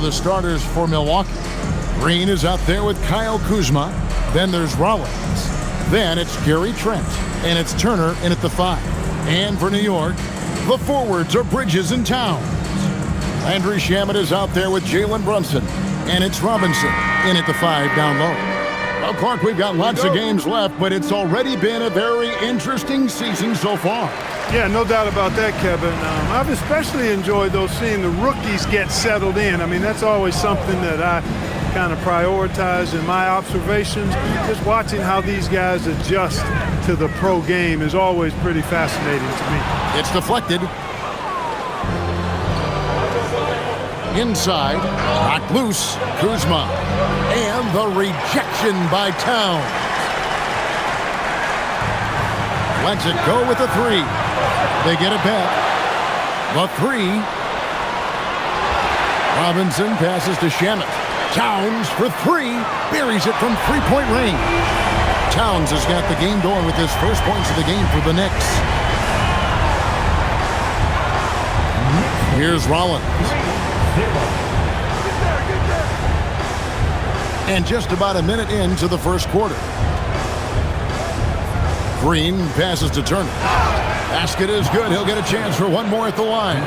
the starters for Milwaukee. Green is out there with Kyle Kuzma. Then there's Rollins. Then it's Gary Trent. And it's Turner in at the 5. And for New York, the forwards are Bridges and Towns. Landry Shamet is out there with Jalen Brunson. And it's Robinson in at the 5 down low. Well, Clark, we've got lots of games left, but it's already been a very interesting season so far. Yeah, no doubt about that, Kevin. I've especially enjoyed, though, seeing the rookies get settled in. I mean, that's always something that I kind of prioritize in my observations. Just watching how these guys adjust to the pro game is always pretty fascinating to me. It's deflected. Inside, knocked loose, Kuzma. And the rejection by Towns. Lets it go with the 3. They get it back. The 3. Robinson passes to Shamet. Towns for 3. Buries it from 3-point range. Towns has got the game going with his first points of the game for the Knicks. Here's Rollins. And just about a minute into the first quarter. Green passes to Turner. Basket is good. He'll get a chance for one more at the line.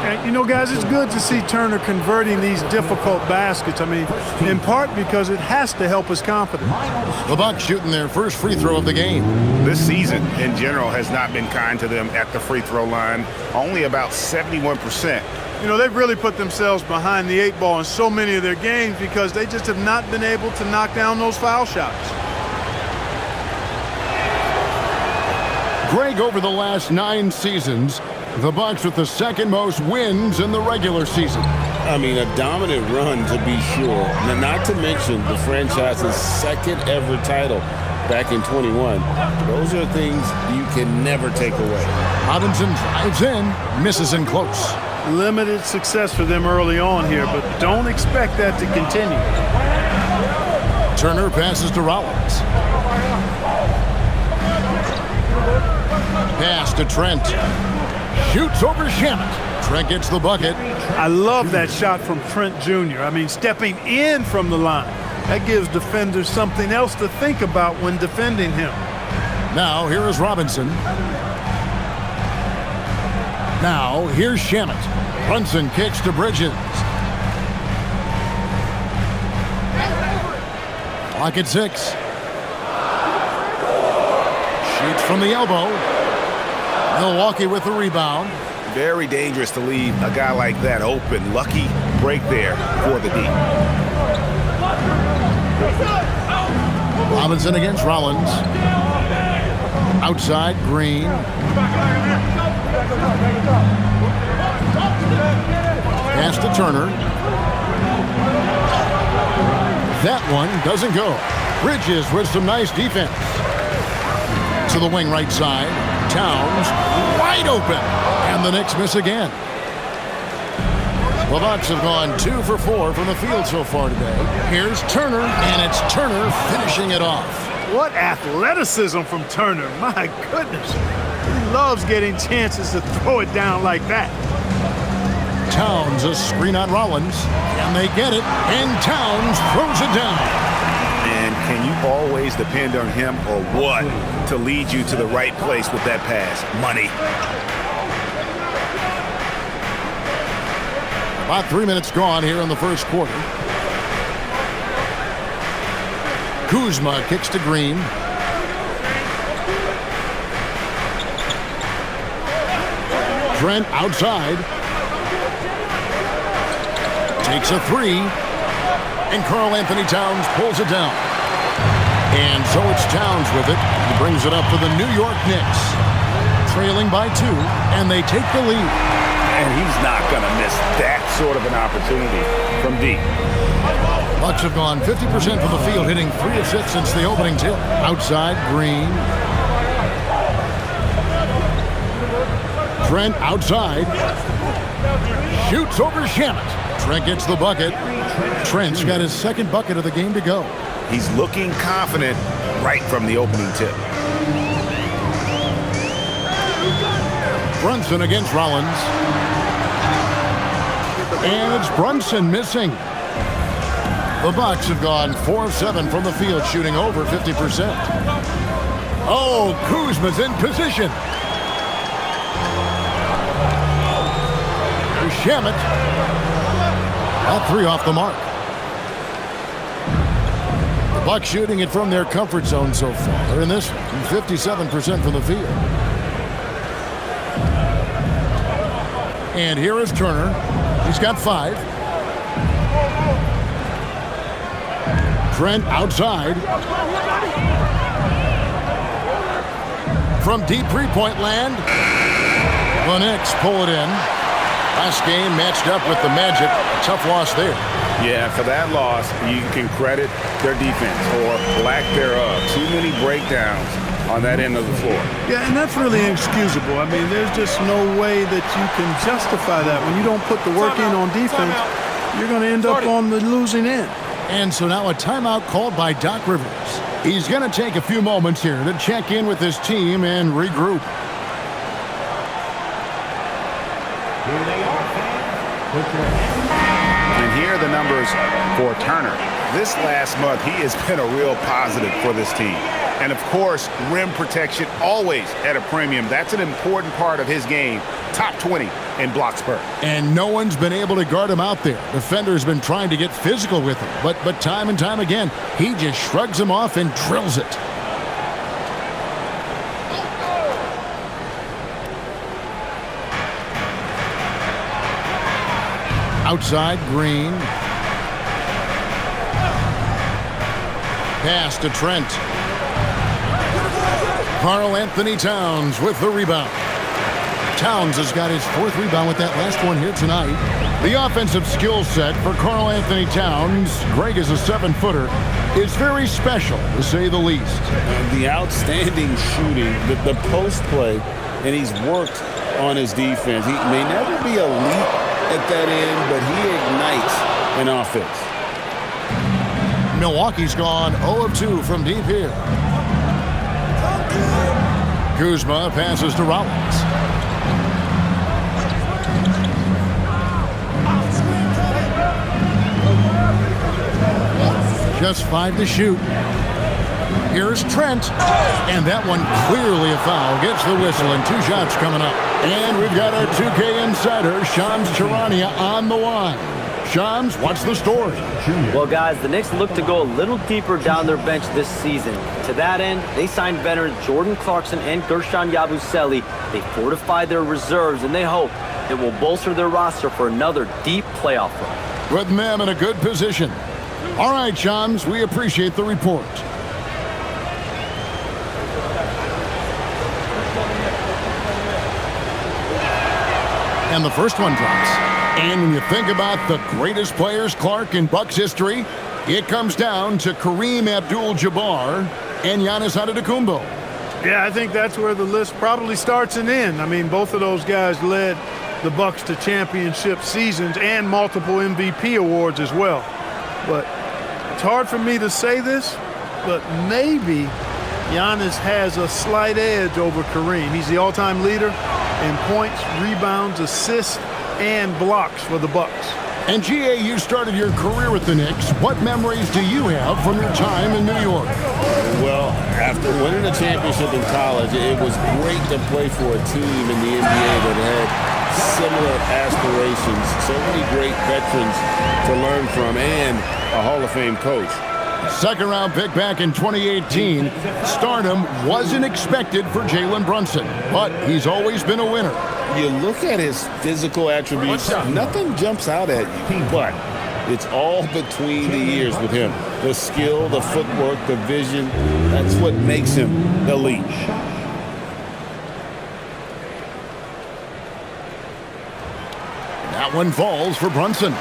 And, you know, guys, it's good to see Turner converting these difficult baskets. I mean, in part because it has to help his confidence. The Bucks shooting their first free throw of the game. This season, in general, has not been kind to them at the free throw line. Only about 71%. You know, they've really put themselves behind the 8 ball in so many of their games because they just have not been able to knock down those foul shots. Greg, over the last 9 seasons, the Bucks with the second most wins in the regular season. I mean, a dominant run to be sure. Now, not to mention the franchise's second ever title back in 21. Those are things you can never take away. Robinson drives in, misses in close. Limited success for them early on here, but don't expect that to continue. Turner passes to Rollins. Pass to Trent. Shoots over Shamet. Trent gets the bucket. I love that shot from Trent Jr. I mean, stepping in from the line. That gives defenders something else to think about when defending him. Now, here is Robinson. Now, here's Shamet. Brunson kicks to Bridges. Clock at 6. Shoots from the elbow. Milwaukee with the rebound. Very dangerous to leave a guy like that open. Lucky break there for the D. Robinson against Rollins. Outside, Green. Pass to Turner. That one doesn't go. Bridges with some nice defense. To the wing right side. Towns wide open. And the Knicks miss again. The Bucks have gone 2 for 4 from the field so far today. Here's Turner, and it's Turner finishing it off. What athleticism from Turner. My goodness. He loves getting chances to throw it down like that. Towns a screen on Rollins, and they get it, and Towns throws it down. And can you always depend on him or what to lead you to the right place with that pass? Money. About 3 minutes gone here in the first quarter. Kuzma kicks to Green. Trent outside. Takes a 3. And Karl-Anthony Towns pulls it down. And so it's Towns with it. He brings it up for the New York Knicks. Trailing by 2, and they take the lead. And he's not going to miss that sort of an opportunity from deep. Bucks have gone 50% from the field, hitting 3 of 6 since the opening tip. Outside, Green. Trent outside. Shoots over Shamet. Trent gets the bucket. Trent's got his second bucket of the game to go. He's looking confident right from the opening tip. Brunson against Rollins. And it's Brunson missing. The Bucks have gone 4 of 7 from the field, shooting over 50%. Oh, Kuzma's in position. Shamet. All 3 off the mark. The Bucks shooting it from their comfort zone so far. They're in this one, 57% from the field. And here is Turner. He's got 5. Trent outside. From deep three-point land. The Knicks pull it in. Last game matched up with the Magic. A tough loss there. Yeah, for that loss, you can credit their defense or lack thereof. Too many breakdowns on that end of the floor. Yeah, and that's really inexcusable. I mean, there's just no way that you can justify that. When you don't put the work in on defense, you're going to end up on the losing end. And so now a timeout called by Doc Rivers. He's going to take a few moments here to check in with his team and regroup. Here they are, and here are the numbers for Turner. This last month, he has been a real positive for this team. And, of course, rim protection always at a premium. That's an important part of his game. Top 20 in blocks per. And no one's been able to guard him out there. Defender's been trying to get physical with him. But time and time again, he just shrugs him off and drills it. Outside, Green. Pass to Trent. Karl Anthony Towns with the rebound. Towns has got his 4th rebound with that last one here tonight. The offensive skill set for Karl Anthony Towns, Greg is a 7-footer, is very special, to say the least. The outstanding shooting, the post play, and he's worked on his defense. He may never be elite at that end, but he ignites an offense. Milwaukee's gone 0 of 2 from deep here. Kuzma passes to Rollins. Just 5 to shoot. Here's Trent. And that one clearly a foul. Gets the whistle and 2 shots coming up. And we've got our 2K insider, Shams Charania, on the line. Shams, what's the story? Well, guys, the Knicks look to go a little deeper down their bench this season. To that end, they signed veterans Jordan Clarkson and Gershon Yabusele. They fortified their reserves, and they hope it will bolster their roster for another deep playoff run. Putting them in a good position. All right, Shams, we appreciate the report. And the first one drops. And when you think about the greatest players, Clark, in Bucks history, it comes down to Kareem Abdul-Jabbar and Giannis Antetokounmpo. Yeah, I think that's where the list probably starts and ends. I mean, both of those guys led the Bucks to championship seasons and multiple MVP awards as well. But it's hard for me to say this, but maybe Giannis has a slight edge over Kareem. He's the all-time leader in points, rebounds, assists, and blocks for the Bucks. And G.A., you started your career with the Knicks. What memories do you have from your time in New York? Well, after winning a championship in college, it was great to play for a team in the NBA that had similar aspirations. So many great veterans to learn from and a Hall of Fame coach. Second-round pick back in 2018. Stardom wasn't expected for Jalen Brunson, but he's always been a winner. You look at his physical attributes, nothing jumps out at you, but it's all between the ears with him. The skill, the footwork, the vision, that's what makes him elite. That one falls for Brunson.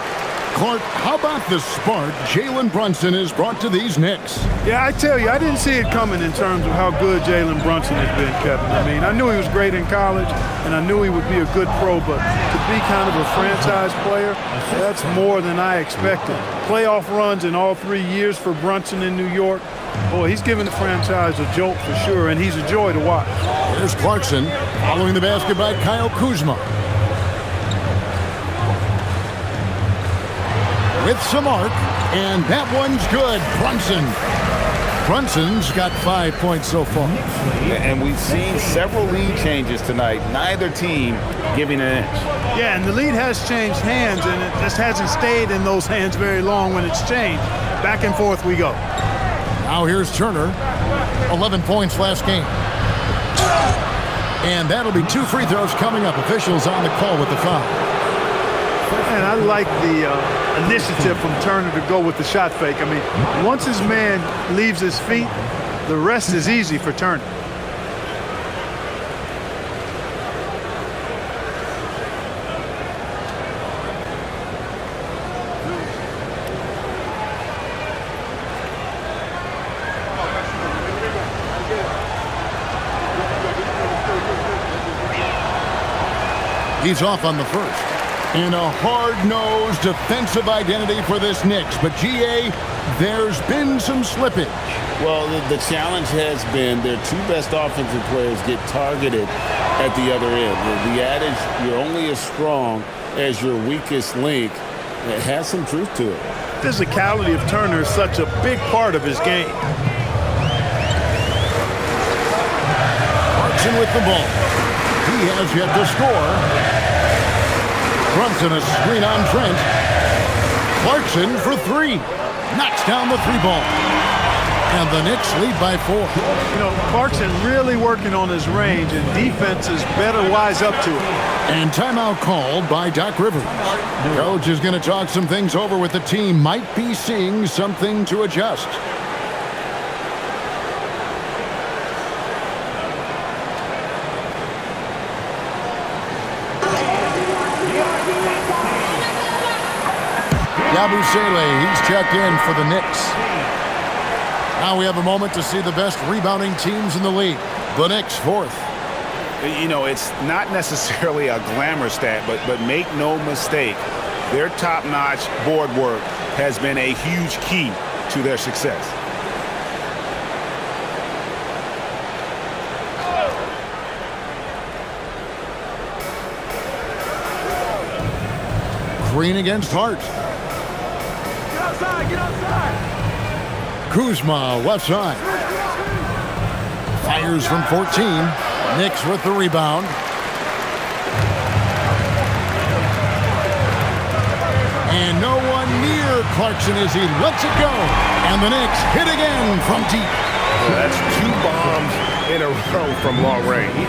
Clark, how about the spark Jalen Brunson has brought to these Knicks? Yeah, I tell you, I didn't see it coming in terms of how good Jalen Brunson has been, Kevin. I mean, I knew he was great in college, and I knew he would be a good pro, but to be kind of a franchise player, that's more than I expected. Playoff runs in all 3 years for Brunson in New York. Boy, he's given the franchise a jolt for sure, and he's a joy to watch. Here's Clarkson following the basket by Kyle Kuzma. with some arc, and that one's good. Brunson's got 5 points so far. And we've seen several lead changes tonight, neither team giving an inch. Yeah, and the lead has changed hands, and it just hasn't stayed in those hands very long when it's changed. Back and forth we go. Now here's Turner. 11 points last game. And that'll be 2 free throws coming up. Officials on the call with the foul. And I like the initiative from Turner to go with the shot fake. I mean, once his man leaves his feet, the rest is easy for Turner. He's off on the first. And a hard-nosed defensive identity for this Knicks. But, G.A., there's been some slippage. Well, the challenge has been their 2 best offensive players get targeted at the other end. The adage, you're only as strong as your weakest link, it has some truth to it. Physicality of Turner is such a big part of his game. Clarkson with the ball. He has yet to score. Brunson a screen on Trent. Clarkson for 3. Knocks down the 3-ball. And the Knicks lead by 4. You know, Clarkson really working on his range, and defenses better wise up to it. And timeout called by Doc Rivers. Coach is going to talk some things over with the team. Might be seeing something to adjust. Yabusele, he's checked in for the Knicks. Now we have a moment to see the best rebounding teams in the league. The Knicks, 4th. You know, it's not necessarily a glamour stat, but make no mistake, their top-notch board work has been a huge key to their success. Green against Hart. Get outside! Kuzma, left side. Fires from 14. Knicks with the rebound. And no one near Clarkson as he lets it go. And the Knicks hit again from deep. Well, that's 2 bombs in a row from long range.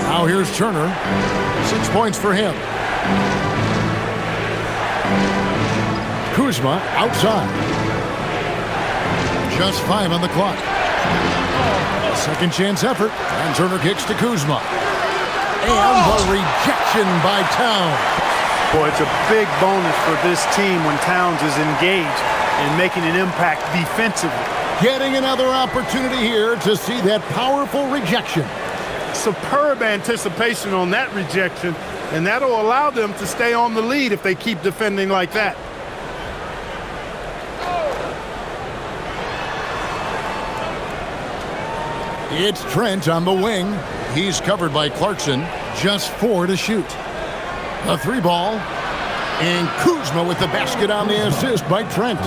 Now here's Turner. 6 points for him. Kuzma outside. Just 5 on the clock. Second chance effort. And Turner kicks to Kuzma. And the rejection by Towns. Boy, it's a big bonus for this team when Towns is engaged in making an impact defensively. Getting another opportunity here to see that powerful rejection. Superb anticipation on that rejection, and that'll allow them to stay on the lead if they keep defending like that. It's Trent on the wing. He's covered by Clarkson. Just 4 to shoot. A 3-ball. And Kuzma with the basket on the assist by Trent.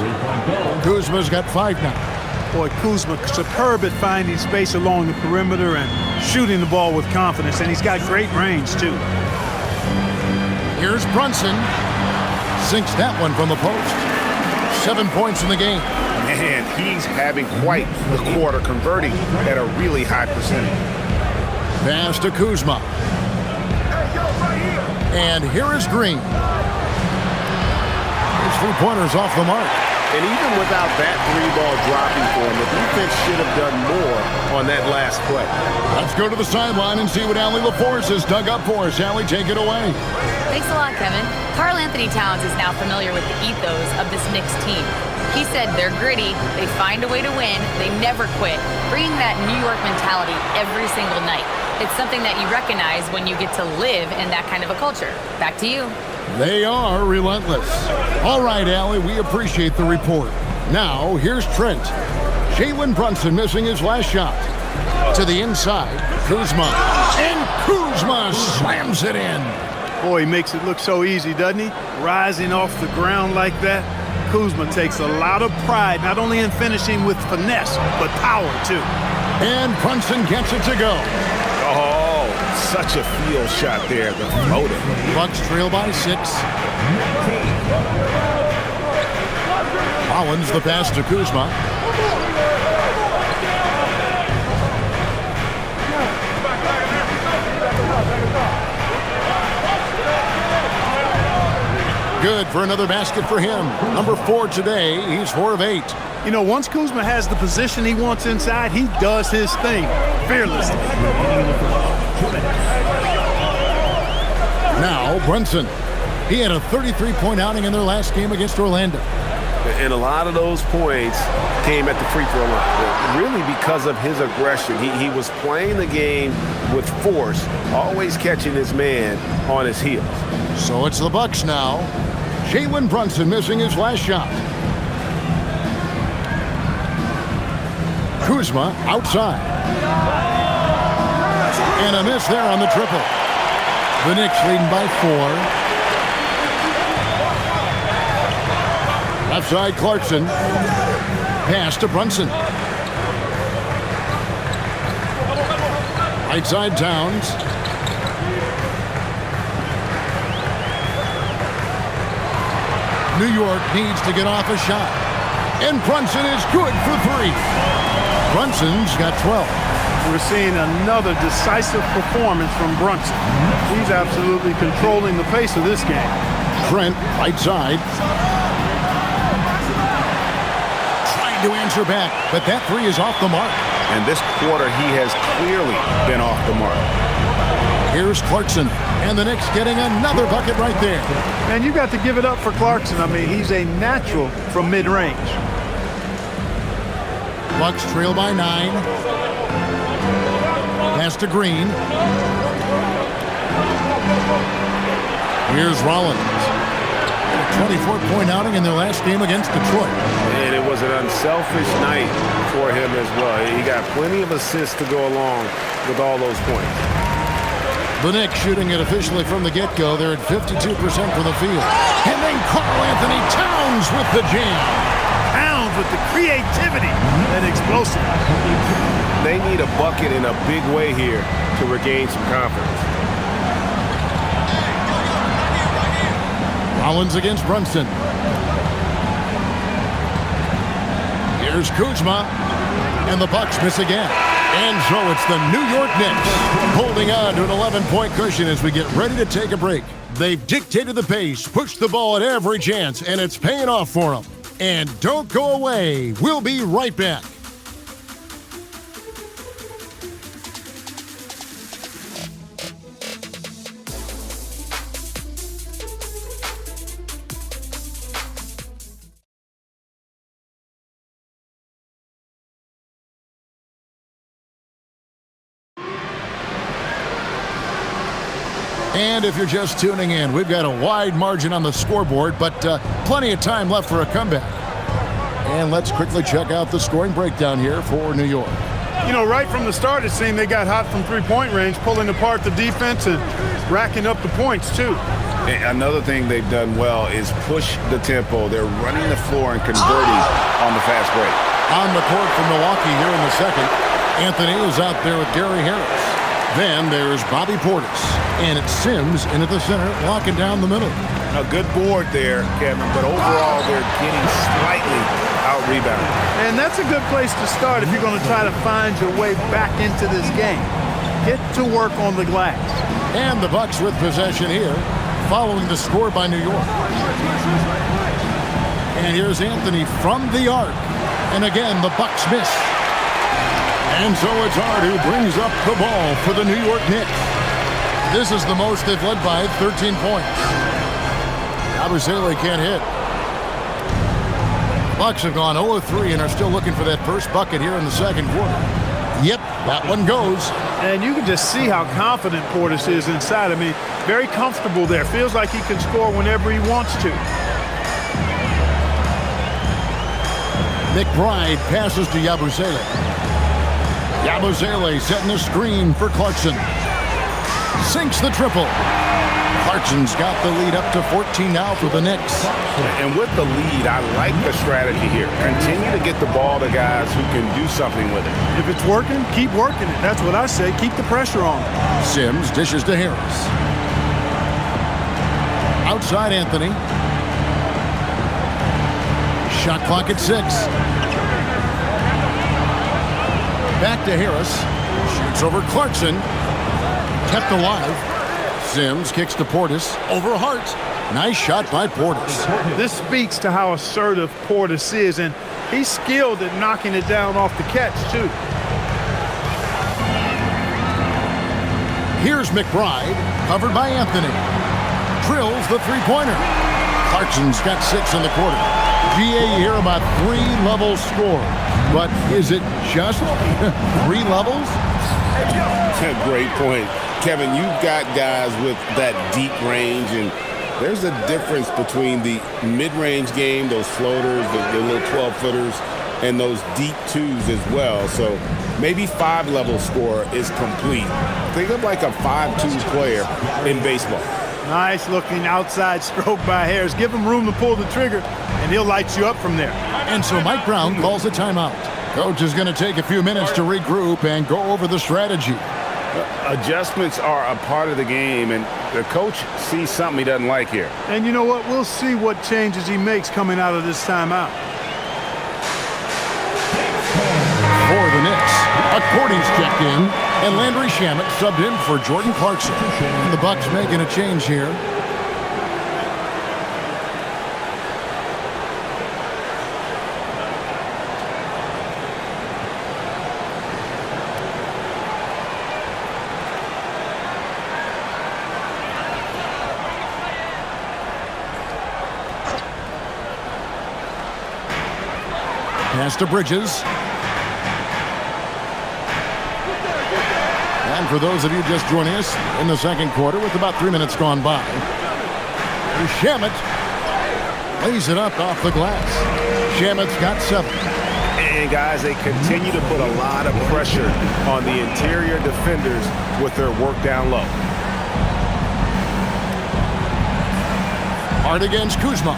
Kuzma's got 5 now. Boy, Kuzma superb at finding space along the perimeter and shooting the ball with confidence, and he's got great range, too. Here's Brunson. Sinks that one from the post. 7 points in the game. Man, he's having quite the quarter, converting at a really high percentage. Pass to Kuzma. And here is Green. His 3-pointer's off the mark. And even without that 3-ball dropping for him, the defense should have done more on that last play. Let's go to the sideline and see what Allie LaForce has dug up for us. Allie, take it away. Thanks a lot, Kevin. Karl Anthony Towns is now familiar with the ethos of this Knicks team. He said they're gritty, they find a way to win, they never quit, bringing that New York mentality every single night. It's something that you recognize when you get to live in that kind of a culture. Back to you. They are relentless. All right, Allie, we appreciate the report. Now, here's Trent. Jalen Brunson missing his last shot. To the inside, Kuzma. And Kuzma slams it in. Boy, he makes it look so easy, doesn't he? Rising off the ground like that. Kuzma takes a lot of pride, not only in finishing with finesse, but power, too. And Brunson gets it to go. Oh, such a field shot there, the floater. Bucks trail by 6. Collins the pass to Kuzma. Good for another basket for him. Number 4 today. He's 4 of 8. You know, once Kuzma has the position he wants inside, he does his thing fearlessly. Now Brunson. He had a 33-point outing in their last game against Orlando. And a lot of those points came at the free throw line, really because of his aggression. He was playing the game with force, always catching his man on his heels. So it's the Bucks now. Jalen Brunson missing his last shot. Kuzma outside. And a miss there on the triple. The Knicks leading by 4. Left side, Clarkson. Pass to Brunson. Right side, Towns. New York needs to get off a shot. And Brunson is good for 3. Brunson's got 12. We're seeing another decisive performance from Brunson. He's absolutely controlling the pace of this game. Trent, right side. Trying to answer back, but that 3 is off the mark. And this quarter, he has clearly been off the mark. Here's Clarkson, and the Knicks getting another bucket right there. And you got to give it up for Clarkson. I mean, he's a natural from mid-range. Bucks trail by 9. Pass to Green. Here's Rollins. A 24-point outing in their last game against Detroit. And it was an unselfish night for him as well. He got plenty of assists to go along with all those points. The Knicks shooting it officially from the get-go. They're at 52% for the field. And then Karl-Anthony Towns with the jam. Towns with the creativity and explosive. They need a bucket in a big way here to regain some confidence. Rollins against Brunson. Here's Kuzma. And the Bucks miss again. And so it's the New York Knicks holding on to an 11-point cushion as we get ready to take a break. They've dictated the pace, pushed the ball at every chance, and it's paying off for them. And don't go away. We'll be right back. And if you're just tuning in, we've got a wide margin on the scoreboard, but plenty of time left for a comeback. And let's quickly check out the scoring breakdown here for New York. You know, right from the start, it seemed they got hot from three-point range, pulling apart the defense and racking up the points, too. And another thing they've done well is push the tempo. They're running the floor and converting on the fast break. On the court for Milwaukee here in the second, Anthony is out there with Gary Harris. Then there's Bobby Portis, and it's Sims into the center, locking down the middle. A good board there, Kevin, but overall they're getting slightly out-rebounded. And that's a good place to start if you're going to try to find your way back into this game. Get to work on the glass. And the Bucks with possession here, following the score by New York. And here's Anthony from the arc. And again, the Bucks miss. And so it's Hart who brings up the ball for the New York Knicks. This is the most they've led by 13 points. Abusele can't hit. Bucks have gone 0-3 and are still looking for that first bucket here in the second quarter. Yep, that one goes. And you can just see how confident Portis is inside. I mean, very comfortable there. Feels like he can score whenever he wants to. McBride passes to Yabusele. Yabusele setting a screen for Clarkson. Sinks the triple. Clarkson's got the lead up to 14 now for the Knicks. And with the lead, I like the strategy here. Continue to get the ball to guys who can do something with it. If it's working, keep working it. That's what I say. Keep the pressure on. Sims dishes to Harris. Outside Anthony. Shot clock at 6. Back to Harris. Shoots over Clarkson. Kept alive. Sims kicks to Portis. Over Hart. Nice shot by Portis. This speaks to how assertive Portis is, and he's skilled at knocking it down off the catch, too. Here's McBride, covered by Anthony. Drills the three-pointer. Clarkson's got 6 in the quarter. GA here about 3-level score. But is it just 3 levels? Great point. Kevin, you've got guys with that deep range, and there's a difference between the mid-range game, those floaters, the little 12-footers, and those deep twos as well. So maybe 5-level score is complete. Think of like a 5-2 player in baseball. Nice looking outside stroke by Harris. Give him room to pull the trigger, and he'll light you up from there. And so Mike Brown calls a timeout. Coach is going to take a few minutes to regroup and go over the strategy. Adjustments are a part of the game, and the coach sees something he doesn't like here. And you know what? We'll see what changes he makes coming out of this timeout. For the Knicks, According's checked in, and Landry Shamet subbed in for Jordan Clarkson. And the Bucks making a change here. Pass to Bridges. And for those of you just joining us in the second quarter with about 3 minutes gone by, Shamet lays it up off the glass. Shamet's got 7. And guys, they continue to put a lot of pressure on the interior defenders with their work down low. Hard against Kuzma.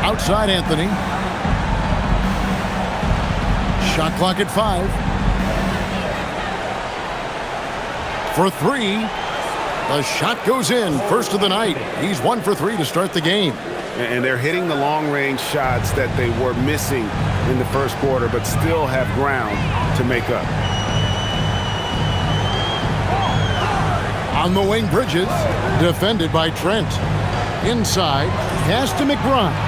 Outside Anthony. Shot clock at 5. For 3. The shot goes in. First of the night. He's 1 for 3 to start the game. And they're hitting the long-range shots that they were missing in the first quarter, but still have ground to make up. On the wing, Bridges. Defended by Trent. Inside. Pass to McBride.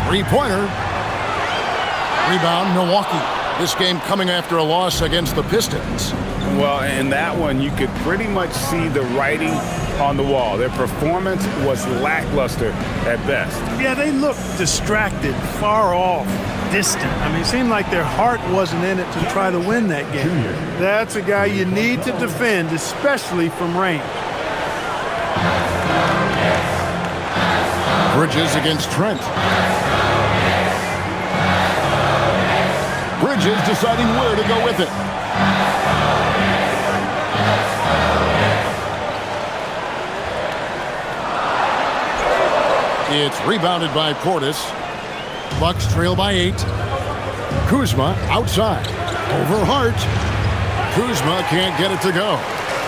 Three-pointer. Rebound, Milwaukee. This game coming after a loss against the Pistons. Well, in that one, you could pretty much see the writing on the wall. Their performance was lackluster at best. Yeah, they looked distracted, far off, distant. I mean, it seemed like their heart wasn't in it to try to win that game. That's a guy you need to defend, especially from range. Bridges against Trent. Bridges deciding where to go with it. It's rebounded by Portis. Bucks trail by 8. Kuzma outside. Over Hart. Kuzma can't get it to go.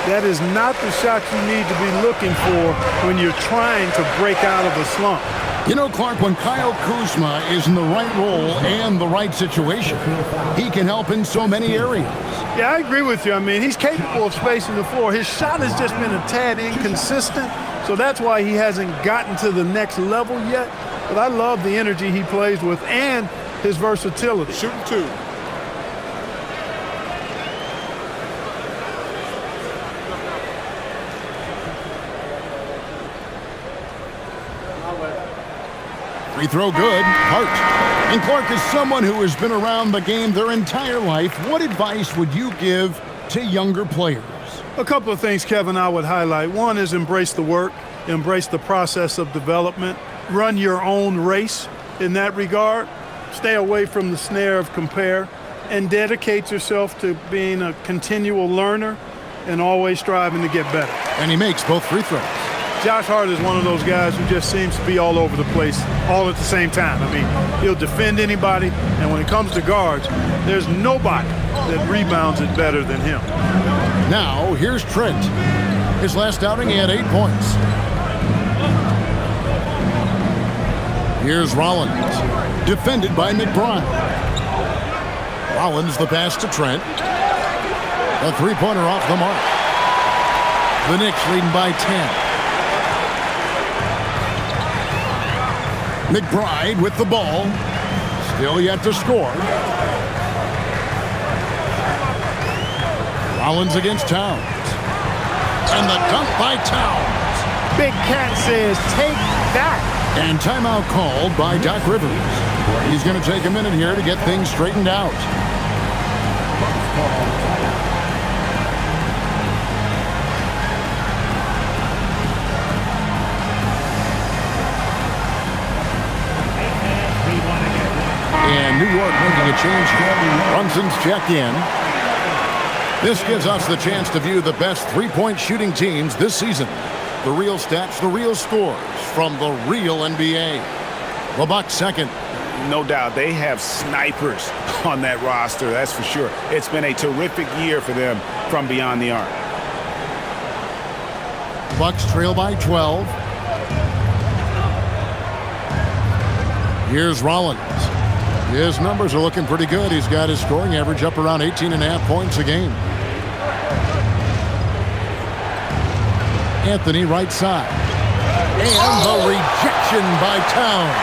That is not the shot you need to be looking for when you're trying to break out of a slump. You know, Clark, when Kyle Kuzma is in the right role and the right situation, he can help in so many areas. Yeah, I agree with you. I mean, he's capable of spacing the floor. His shot has just been a tad inconsistent, so that's why he hasn't gotten to the next level yet. But I love the energy he plays with and his versatility. Shooting 2. Free throw good. Hart. And Clark is someone who has been around the game their entire life. What advice would you give to younger players? A couple of things, Kevin, I would highlight. One is embrace the work, embrace the process of development, run your own race in that regard. Stay away from the snare of compare. and dedicate yourself to being a continual learner and always striving to get better. And he makes both free throws. Josh Hart is one of those guys who just seems to be all over the place all at the same time. I mean, he'll defend anybody, and when it comes to guards, there's nobody that rebounds it better than him. Now, here's Trent. His last outing, he had 8 points. Here's Rollins, defended by McBride. Rollins the pass to Trent. A three-pointer off the mark. The Knicks leading by 10. McBride with the ball. Still yet to score. Rollins against Towns. And the dunk by Towns. Big Cat says, take that. And timeout called by Doc Rivers. He's going to take a minute here to get things straightened out. And New York making a change here. Brunson's checked in. This gives us the chance to view the best three-point shooting teams this season. The real stats, the real scores from the real NBA. The Bucks second. No doubt they have snipers on that roster, that's for sure. It's been a terrific year for them from beyond the arc. Bucks trail by 12. Here's Rollins. His numbers are looking pretty good. He's got his scoring average up around 18.5 points a game. Anthony right side. And the rejection by Towns.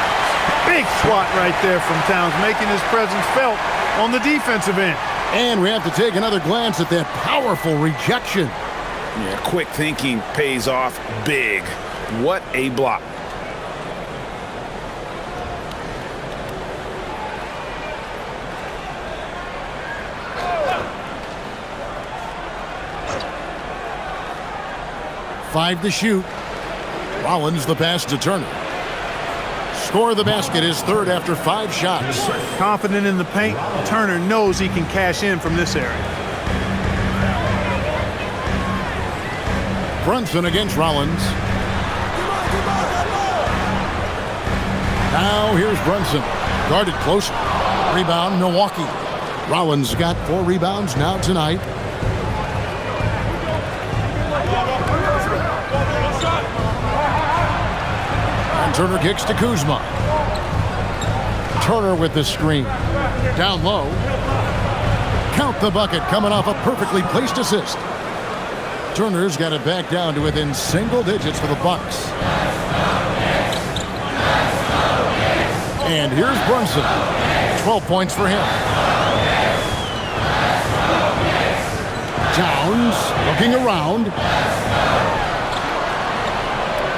Big swat right there from Towns, making his presence felt on the defensive end. And we have to take another glance at that powerful rejection. Yeah, quick thinking pays off big. What a block. Five to shoot. Rollins the pass to Turner. Score the basket, his third after 5 shots. Confident in the paint, Turner knows he can cash in from this area. Brunson against Rollins. Now here's Brunson. Guarded close. Rebound, Milwaukee. Rollins got 4 rebounds now tonight. Turner kicks to Kuzma. Turner with the screen. Down low. Count the bucket coming off a perfectly placed assist. Turner's got it back down to within single digits for the Bucks. And here's Brunson. 12 points for him. Towns looking around.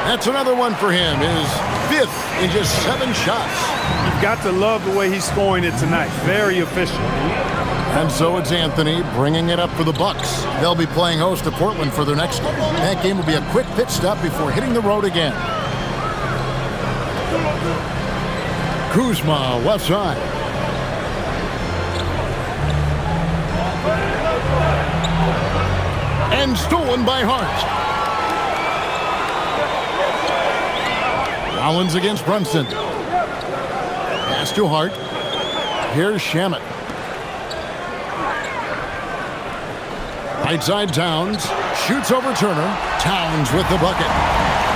That's another one for him. His 5th in just 7 shots. You've got to love the way he's scoring it tonight. Very efficient. And so it's Anthony bringing it up for the Bucks. They'll be playing host to Portland for their next game. That game will be a quick pit stop before hitting the road again. Kuzma, left side. And stolen by Hart. Rollins against Brunson. Pass to Hart. Here's Shamet. Right side Towns. Shoots over Turner. Towns with the bucket.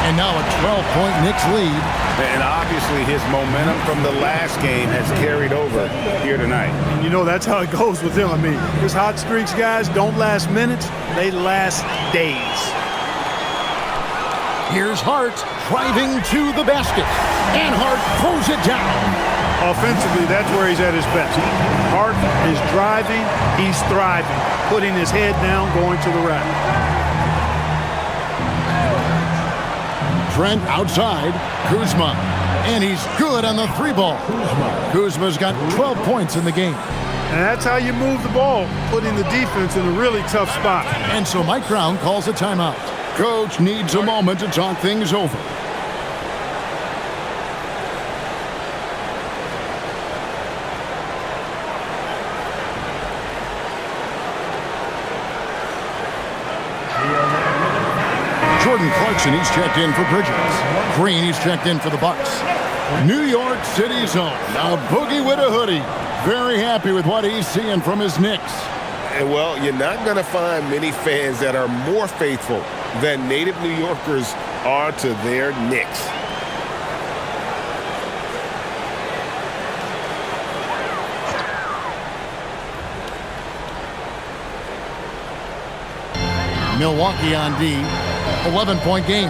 And now a 12-point Knicks lead. And obviously his momentum from the last game has carried over here tonight. And you know that's how it goes with him. I mean, his hot streaks, guys, don't last minutes. They last days. Here's Hart driving to the basket. And Hart throws it down. Offensively, that's where he's at his best. Hart is driving, he's thriving, putting his head down, going to the rack. Trent outside. Kuzma. And he's good on the 3-ball. Kuzma's got 12 points in the game. And that's how you move the ball, putting the defense in a really tough spot. And so Mike Brown calls a timeout. Coach needs a moment to talk things over. Jordan Clarkson, he's checked in for Bridges. Green, he's checked in for the Bucks. New York City zone. Now Boogie with a hoodie. Very happy with what he's seeing from his Knicks. And well, you're not going to find many fans that are more faithful than native New Yorkers are to their Knicks. Milwaukee on D. 11-point game.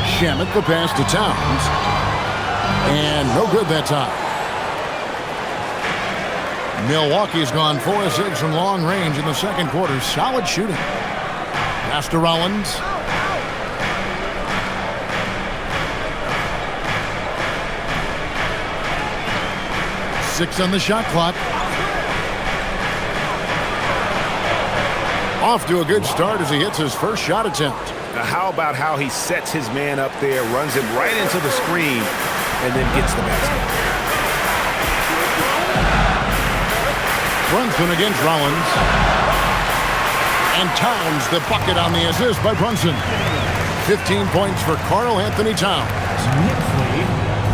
Shamet the pass to Towns. And no good that time. Milwaukee's gone 4 of 6 from long range in the second quarter. Solid shooting. Pass to Rollins. Six on the shot clock. Off to a good start as he hits his first shot attempt. Now how about how he sets his man up there, runs him right into the screen, and then gets the basket. Brunson against Rollins. And Towns the bucket on the assist by Brunson. 15 points for Karl Anthony Towns.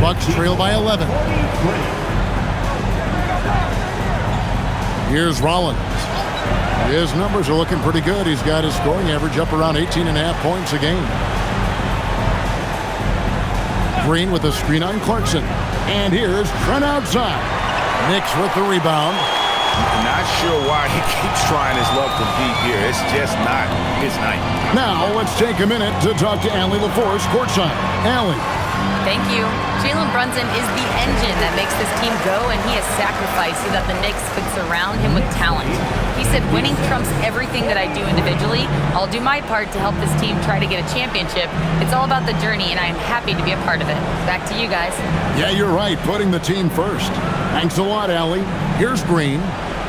Bucks trail by 11. Here's Rollins. His numbers are looking pretty good. He's got his scoring average up around 18.5 points a game. Green with a screen on Clarkson. And here's Trent outside. Knicks with the rebound. Not sure why he keeps trying his luck from deep here. It's just not his night. Now let's take a minute to talk to Allie LaForce courtside. Allie. Thank you. Jalen Brunson is the engine that makes this team go, and he has sacrificed so that the Knicks could surround him with talent. He said, winning trumps everything that I do individually. I'll do my part to help this team try to get a championship. It's all about the journey, and I am happy to be a part of it. Back to you guys. Yeah, you're right. Putting the team first. Thanks a lot, Allie. Here's Green.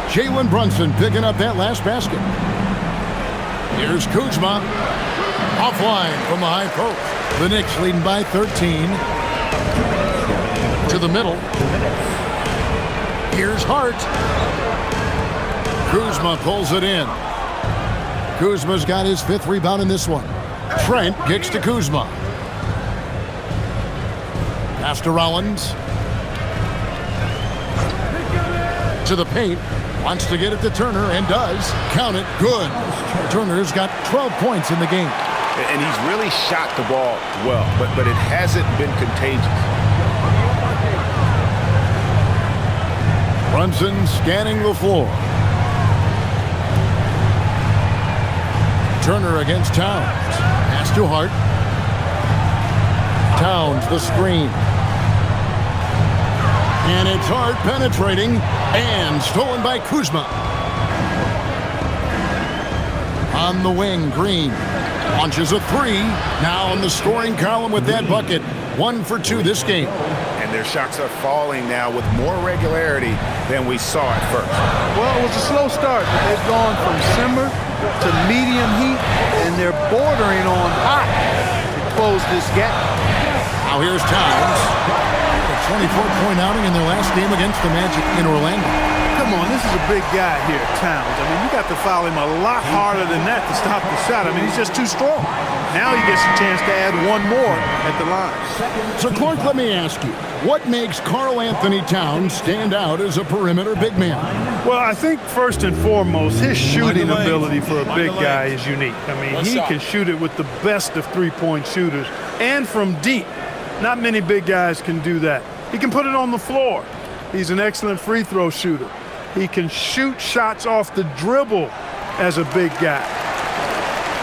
Jalen Brunson picking up that last basket. Here's Kuzma. Offline from the high post. The Knicks leading by 13. To the middle. Here's Hart. Kuzma pulls it in. Kuzma's got his 5th rebound in this one. Trent kicks to Kuzma. Pass to Rollins. To the paint. Wants to get it to Turner and does. Count it. Good. Turner's got 12 points in the game. And he's really shot the ball well, but it hasn't been contagious. Brunson scanning the floor. Turner against Towns. Pass to Hart. Towns the screen. And it's Hart penetrating and stolen by Kuzma. On the wing, Green launches a 3. Now on the scoring column with that bucket. 1 for 2 this game. And their shots are falling now with more regularity than we saw at first. Well, it was a slow start, but they've gone from simmer to medium heat, and they're bordering on hot to close this gap. Now here's Towns. A 24-point outing in their last game against the Magic in Orlando. Come on, this is a big guy here, Towns. I mean, you got to foul him a lot harder than that to stop the shot. I mean, he's just too strong. Now he gets a chance to add one more at the line. So, Clark, let me ask you, what makes Karl Anthony Towns stand out as a perimeter big man? Well, I think first and foremost, his shooting ability for a big guy is unique. I mean, he can shoot it with the best of three-point shooters and from deep. Not many big guys can do that. He can put it on the floor. He's an excellent free throw shooter. He can shoot shots off the dribble as a big guy.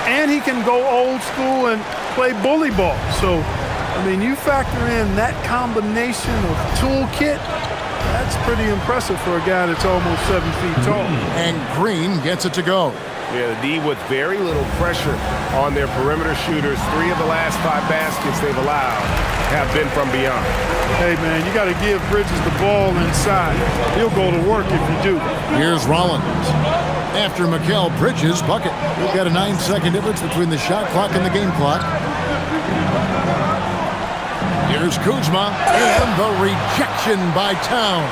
And he can go old school and play bully ball. So, I mean, you factor in that combination of toolkit, that's pretty impressive for a guy that's almost 7 feet tall. And Green gets it to go. Yeah, the D with very little pressure on their perimeter shooters. 3 of the last 5 baskets they've allowed have been from beyond. Hey, man, you got to give Bridges the ball inside. He'll go to work if you do. Here's Rollins. After Mikal Bridges' bucket. We've got a 9-second difference between the shot clock and the game clock. Here's Kuzma, and the rejection by Towns.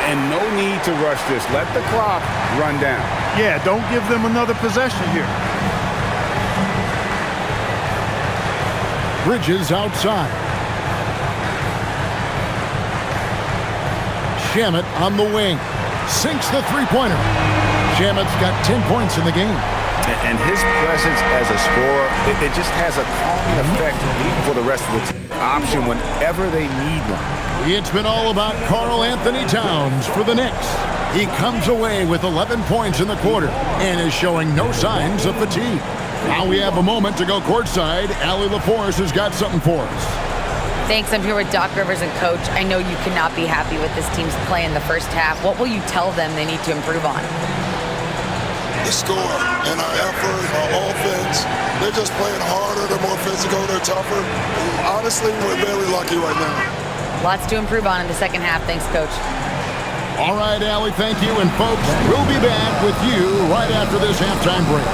And no need to rush this. Let the clock run down. Yeah, don't give them another possession here. Bridges outside. Shamet on the wing. Sinks the three-pointer. Shamet's got 10 points in the game. And his presence as a scorer, it just has a calming effect for the rest of the team. Option whenever they need one. It's been all about Karl Anthony Towns for the Knicks. He comes away with 11 points in the quarter and is showing no signs of fatigue. Now we have a moment to go courtside. Allie LaForce has got something for us. Thanks. I'm here with Doc Rivers and Coach. I know you cannot be happy with this team's play in the first half. What will you tell them they need to improve on? The score and our effort, our offense. They're just playing harder. They're more physical. They're tougher. Honestly, we're very lucky right now. Lots to improve on in the second half. Thanks, Coach. All right, Allie, thank you. And folks, we'll be back with you right after this halftime break.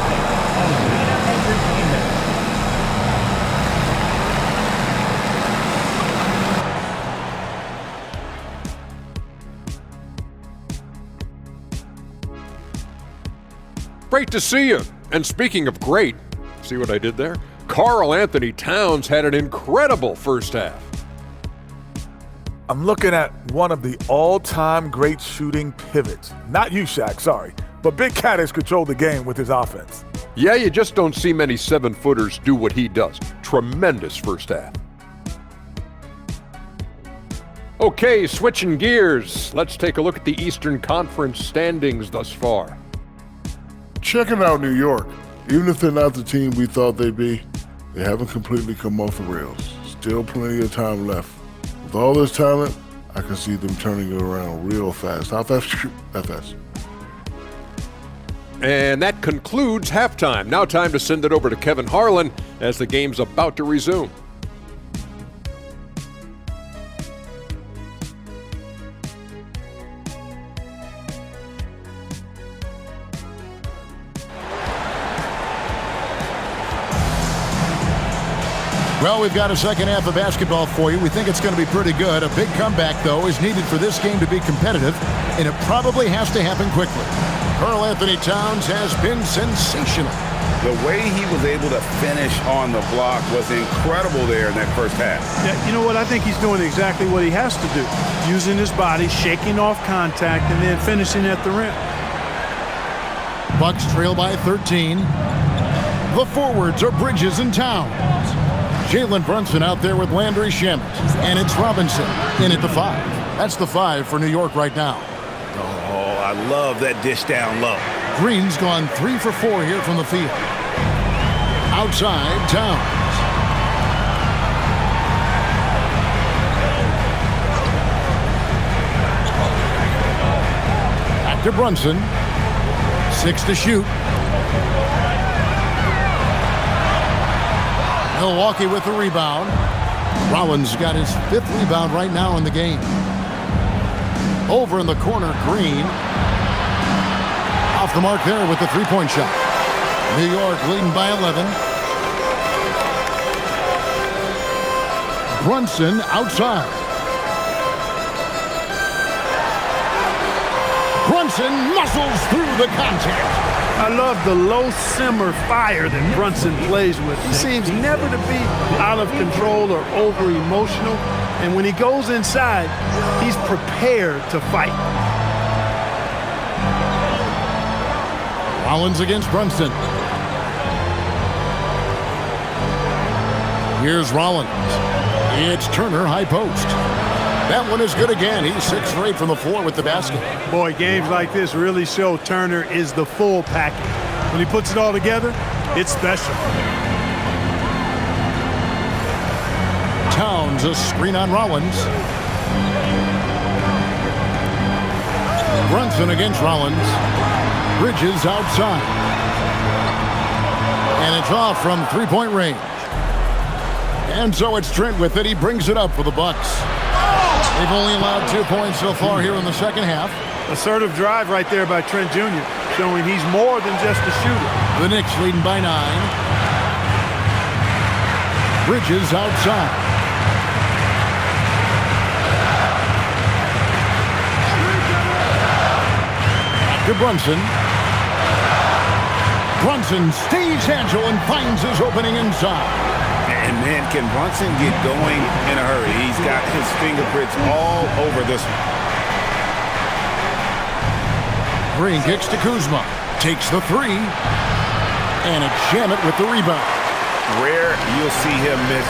Great to see you. And speaking of great, see what I did there? Karl Anthony Towns had an incredible first half. I'm looking at one of the all-time great shooting pivots. Not you, Shaq, sorry. But Big Cat has controlled the game with his offense. Yeah, you just don't see many 7-footers do what he does. Tremendous first half. Okay, switching gears. Let's take a look at the Eastern Conference standings thus far. Checking out New York. Even if they're not the team we thought they'd be, they haven't completely come off the rails. Still plenty of time left. With all this talent, I can see them turning it around real fast. How fast? That fast. And that concludes halftime. Now time to send it over to Kevin Harlan as the game's about to resume. Well, we've got a second half of basketball for you. We think it's going to be pretty good. A big comeback, though, is needed for this game to be competitive, and it probably has to happen quickly. Karl Anthony Towns has been sensational. The way he was able to finish on the block was incredible there in that first half. Yeah, you know what? I think he's doing exactly what he has to do. Using his body, shaking off contact, and then finishing at the rim. Bucks trail by 13. The forwards are Bridges and Towns. Jalen Brunson out there with Landry Shamet. And it's Robinson in at the 5. That's the 5 for New York right now. Oh, I love that dish down low. Green's gone 3 for 4 here from the field. Outside, Towns. Back to Brunson. 6 to shoot. Milwaukee with the rebound. Rollins got his 5th rebound right now in the game. Over in the corner, Green. Off the mark there with the three-point shot. New York leading by 11. Brunson outside. Brunson muscles through the contact. I love the low simmer fire that Brunson plays with. He seems never to be out of control or over emotional. And when he goes inside, he's prepared to fight. Rollins against Brunson. Here's Rollins. It's Turner high post. That one is good again. He's 6 for 8 from the floor with the basket. Boy, games like this really show Turner is the full package. When he puts it all together, it's special. Towns, a screen on Rollins. Brunson against Rollins. Bridges outside. And it's off from three-point range. And so it's Trent with it. He brings it up for the Bucks. They've only allowed 2 points so far here in the second half. Assertive drive right there by Trent Jr., showing he's more than just a shooter. The Knicks leading by 9. Bridges outside. Back to Brunson. Brunson stays agile and finds his opening inside. And man, can Brunson get going in a hurry? He's got his fingerprints all over this one. Green kicks to Kuzma. Takes the three. And a Shamit with the rebound. Rare you'll see him miss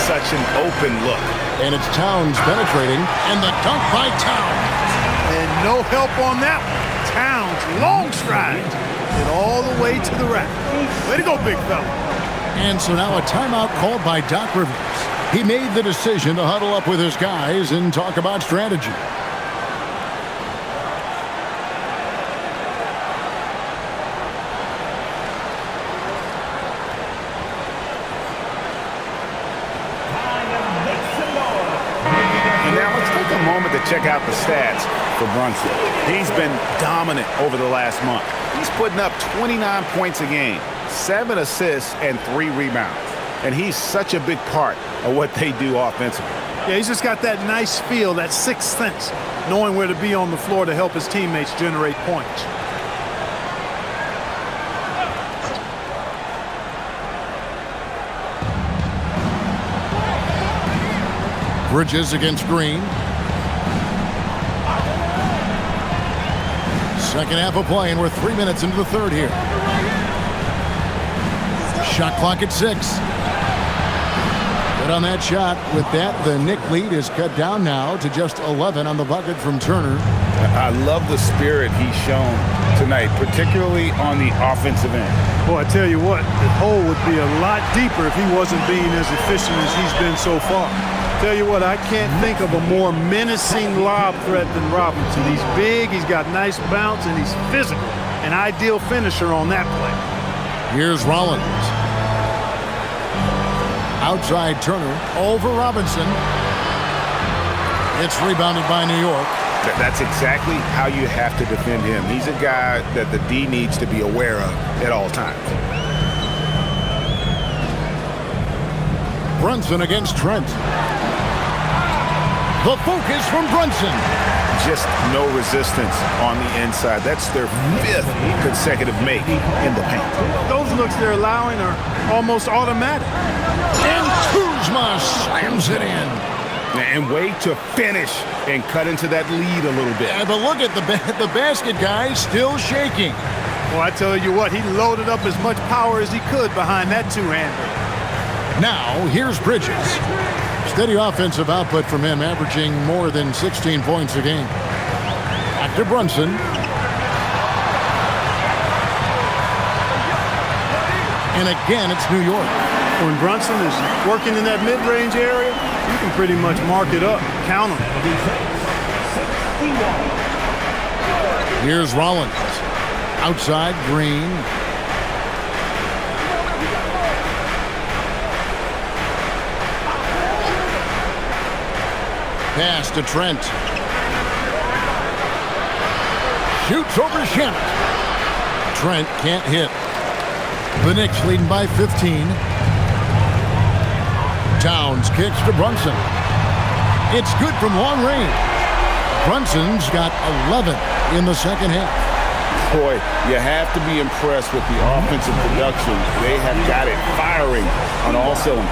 such an open look. And it's Towns penetrating. And the dunk by Towns. And no help on that one. Towns, long stride. And all the way to the rack. Way to go, big fella. And so now a timeout called by Doc Rivers. He made the decision to huddle up with his guys and talk about strategy. And now let's take a moment to check out the stats for Brunson. He's been dominant over the last month. He's putting up 29 points a game, 7 assists, and 3 rebounds. And he's such a big part of what they do offensively. Yeah, he's just got that nice feel, that sixth sense, knowing where to be on the floor to help his teammates generate points. Bridges against Green. Second half of play, and we're 3 minutes into the third here. Shot clock at 6. Good on that shot. With that, the Knicks lead is cut down now to just 11 on the bucket from Turner. I love the spirit he's shown tonight, particularly on the offensive end. Boy, I tell you what, the hole would be a lot deeper if he wasn't being as efficient as he's been so far. Tell you what, I can't think of a more menacing lob threat than Robinson. He's big, he's got nice bounce, and he's physical. An ideal finisher on that play. Here's Rollins. Outside Turner over Robinson. It's rebounded by New York. That's exactly how you have to defend him. He's a guy that the D needs to be aware of at all times. Brunson against Trent. The focus from Brunson. Just no resistance on the inside. That's their 5th consecutive make in the paint. Those looks they're allowing are almost automatic. And Kuzma slams it in. And way to finish and cut into that lead a little bit. Yeah, but look at the basket guy still shaking. Well, I tell you what, he loaded up as much power as he could behind that two-hander. Now, here's Bridges. Steady offensive output from him, averaging more than 16 points a game. Back to Brunson. And again, it's New York. When Brunson is working in that mid-range area, you can pretty much mark it up, count him. Here's Rollins. Outside, Green. Pass to Trent. Shoots over Shamit. Trent can't hit. The Knicks leading by 15. Towns kicks to Brunson. It's good from long range. Brunson's got 11 in the second half. Boy, you have to be impressed with the offensive production. They have got it firing on all cylinders.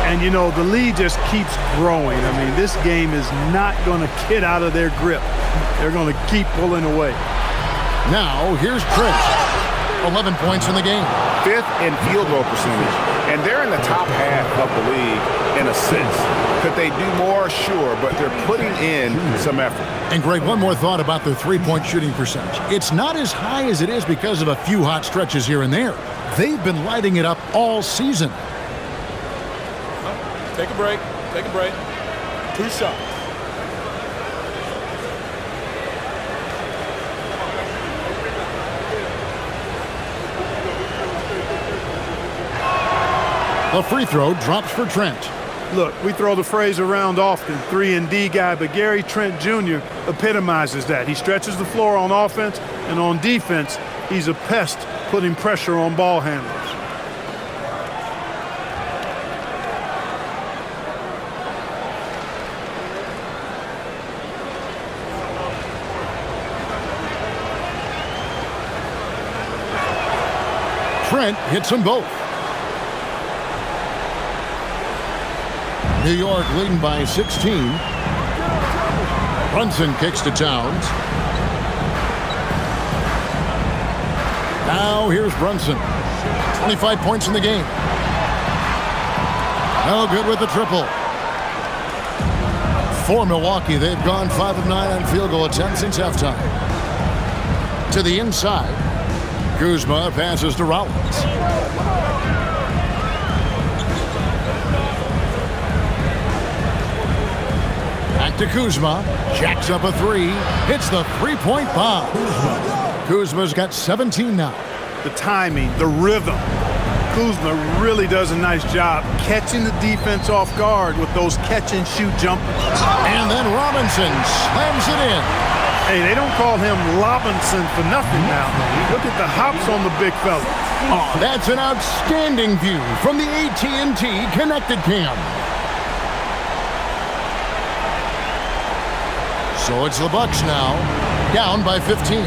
And, you know, the lead just keeps growing. I mean, this game is not going to get out of their grip. They're going to keep pulling away. Now, here's Trent. 11 points in the game. 5th in field goal percentage. And they're in the top half of the league in assists. Could they do more? Sure, but they're putting in some effort. And Greg, one more thought about their three-point shooting percentage. It's not as high as it is because of a few hot stretches here and there. They've been lighting it up all season. Take a break. Take a break. 2 shots. The free throw drops for Trent. Look, we throw the phrase around often, 3-and-D guy, but Gary Trent Jr. epitomizes that. He stretches the floor on offense, and on defense, he's a pest putting pressure on ball handlers. Trent hits them both. New York leading by 16. Brunson kicks to Towns. Now here's Brunson. 25 points in the game. No good with the triple. For Milwaukee, they've gone 5 of 9 on field goal attempts since halftime. To the inside. Kuzma passes to Rollins. Back to Kuzma. Jacks up a three. Hits the three-point bomb. Kuzma's got 17 now. The timing, the rhythm. Kuzma really does a nice job catching the defense off guard with those catch-and-shoot jumpers. And then Robinson slams it in. Hey, they don't call him Robinson for nothing now. Look at the hops on the big fella. Oh, that's an outstanding view from the AT&T Connected Cam. So it's the Bucks now, down by 15.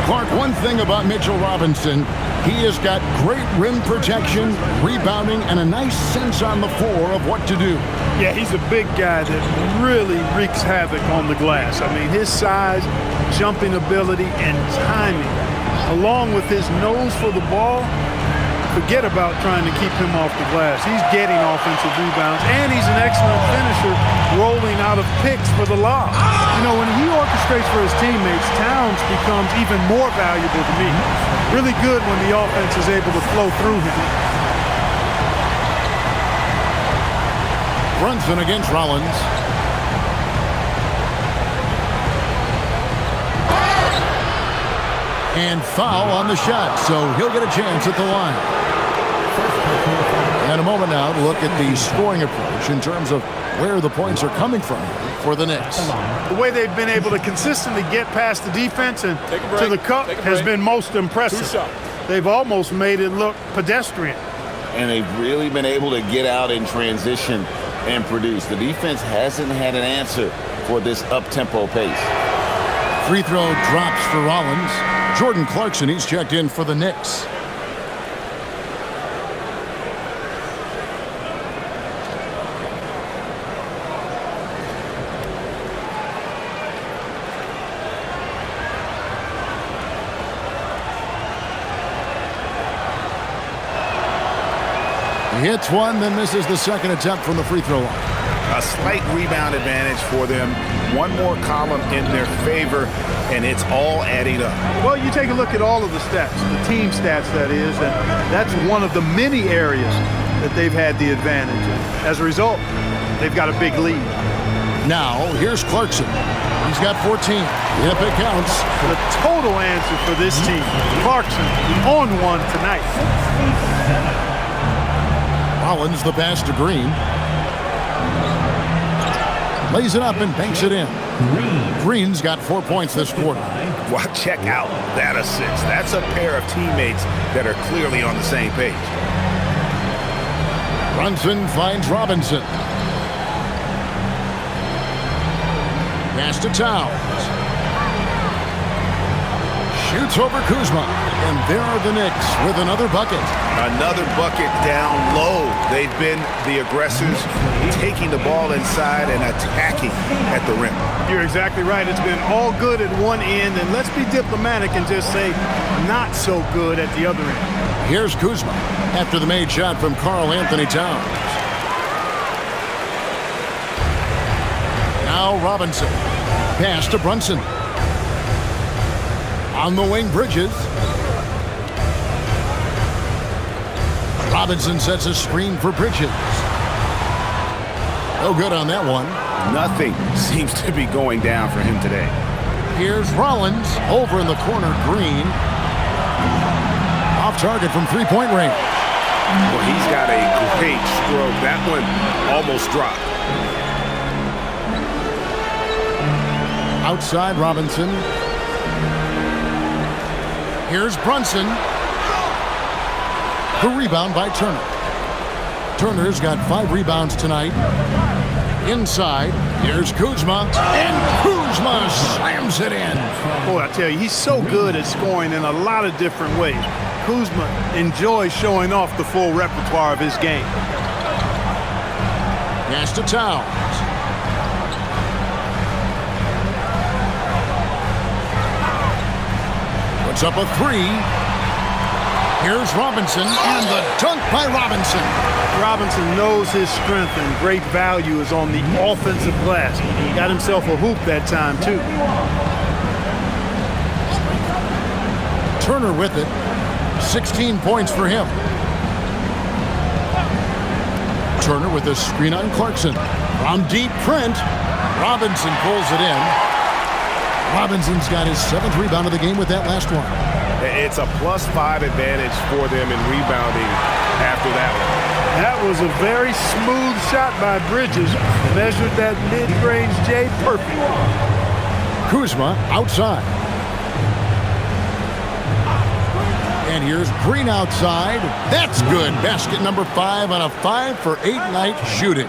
Clark, one thing about Mitchell Robinson, he has got great rim protection, rebounding, and a nice sense on the floor of what to do. Yeah, he's a big guy that really wreaks havoc on the glass. I mean, his size, jumping ability, and timing, along with his nose for the ball, forget about trying to keep him off the glass. He's getting offensive rebounds, and he's an excellent finisher, rolling out of picks for the lob. You know, when he orchestrates for his teammates, Towns becomes even more valuable to me. Really good when the offense is able to flow through him. Brunson against Rollins. And foul on the shot, so he'll get a chance at the line. And a moment now to look at the scoring approach in terms of where the points are coming from for the Knicks. The way they've been able to consistently get past the defense and to the cup has been most impressive. They've almost made it look pedestrian. And they've really been able to get out in transition and produce. The defense hasn't had an answer for this up-tempo pace. Free throw drops for Rollins. Jordan Clarkson, he's checked in for the Knicks. He hits one, then misses the second attempt from the free throw line. A slight rebound advantage for them. One more column in their favor, and it's all adding up. Well, you take a look at all of the stats, the team stats that is, and that's one of the many areas that they've had the advantage. As a result, they've got a big lead. Now, here's Clarkson. He's got 14. Yep, it counts. The total answer for this team. Clarkson on one tonight. Rollins the pass to Green. Lays it up and banks it in. Green's got 4 points this quarter. Well, check out that assist. That's a pair of teammates that are clearly on the same page. Brunson finds Robinson. Pass to Towns. Shoots over Kuzma. And there are the Knicks with another bucket. Another bucket down low. They've been the aggressors, taking the ball inside and attacking at the rim. You're exactly right. It's been all good at one end, and let's be diplomatic and just say not so good at the other end. Here's Kuzma after the made shot from Karl Anthony Towns. Now Robinson. Pass to Brunson. On the wing, Bridges. Robinson sets a screen for Bridges. No good on that one. Nothing seems to be going down for him today. Here's Rollins over in the corner. Green. Off target from three-point range. Well, he's got a great stroke. That one almost dropped. Outside Robinson. Here's Brunson. The rebound by Turner. Turner's got 5 rebounds tonight. Inside, here's Kuzma. And Kuzma slams it in. Boy, I tell you, he's so good at scoring in a lot of different ways. Kuzma enjoys showing off the full repertoire of his game. Pass to Towns. Puts up a three. Here's Robinson, and the dunk by Robinson. Robinson knows his strength, and great value is on the offensive glass. He got himself a hoop that time, too. Turner with it. 16 points for him. Turner with a screen on Clarkson. From deep, Trent. Robinson pulls it in. Robinson's got his 7th rebound of the game with that last one. It's a +5 advantage for them in rebounding after that one. That was a very smooth shot by Bridges. Measured that mid-range J perfect. Kuzma outside. And here's Green outside. That's good. Basket number 5 on a 5-for-8 night shooting.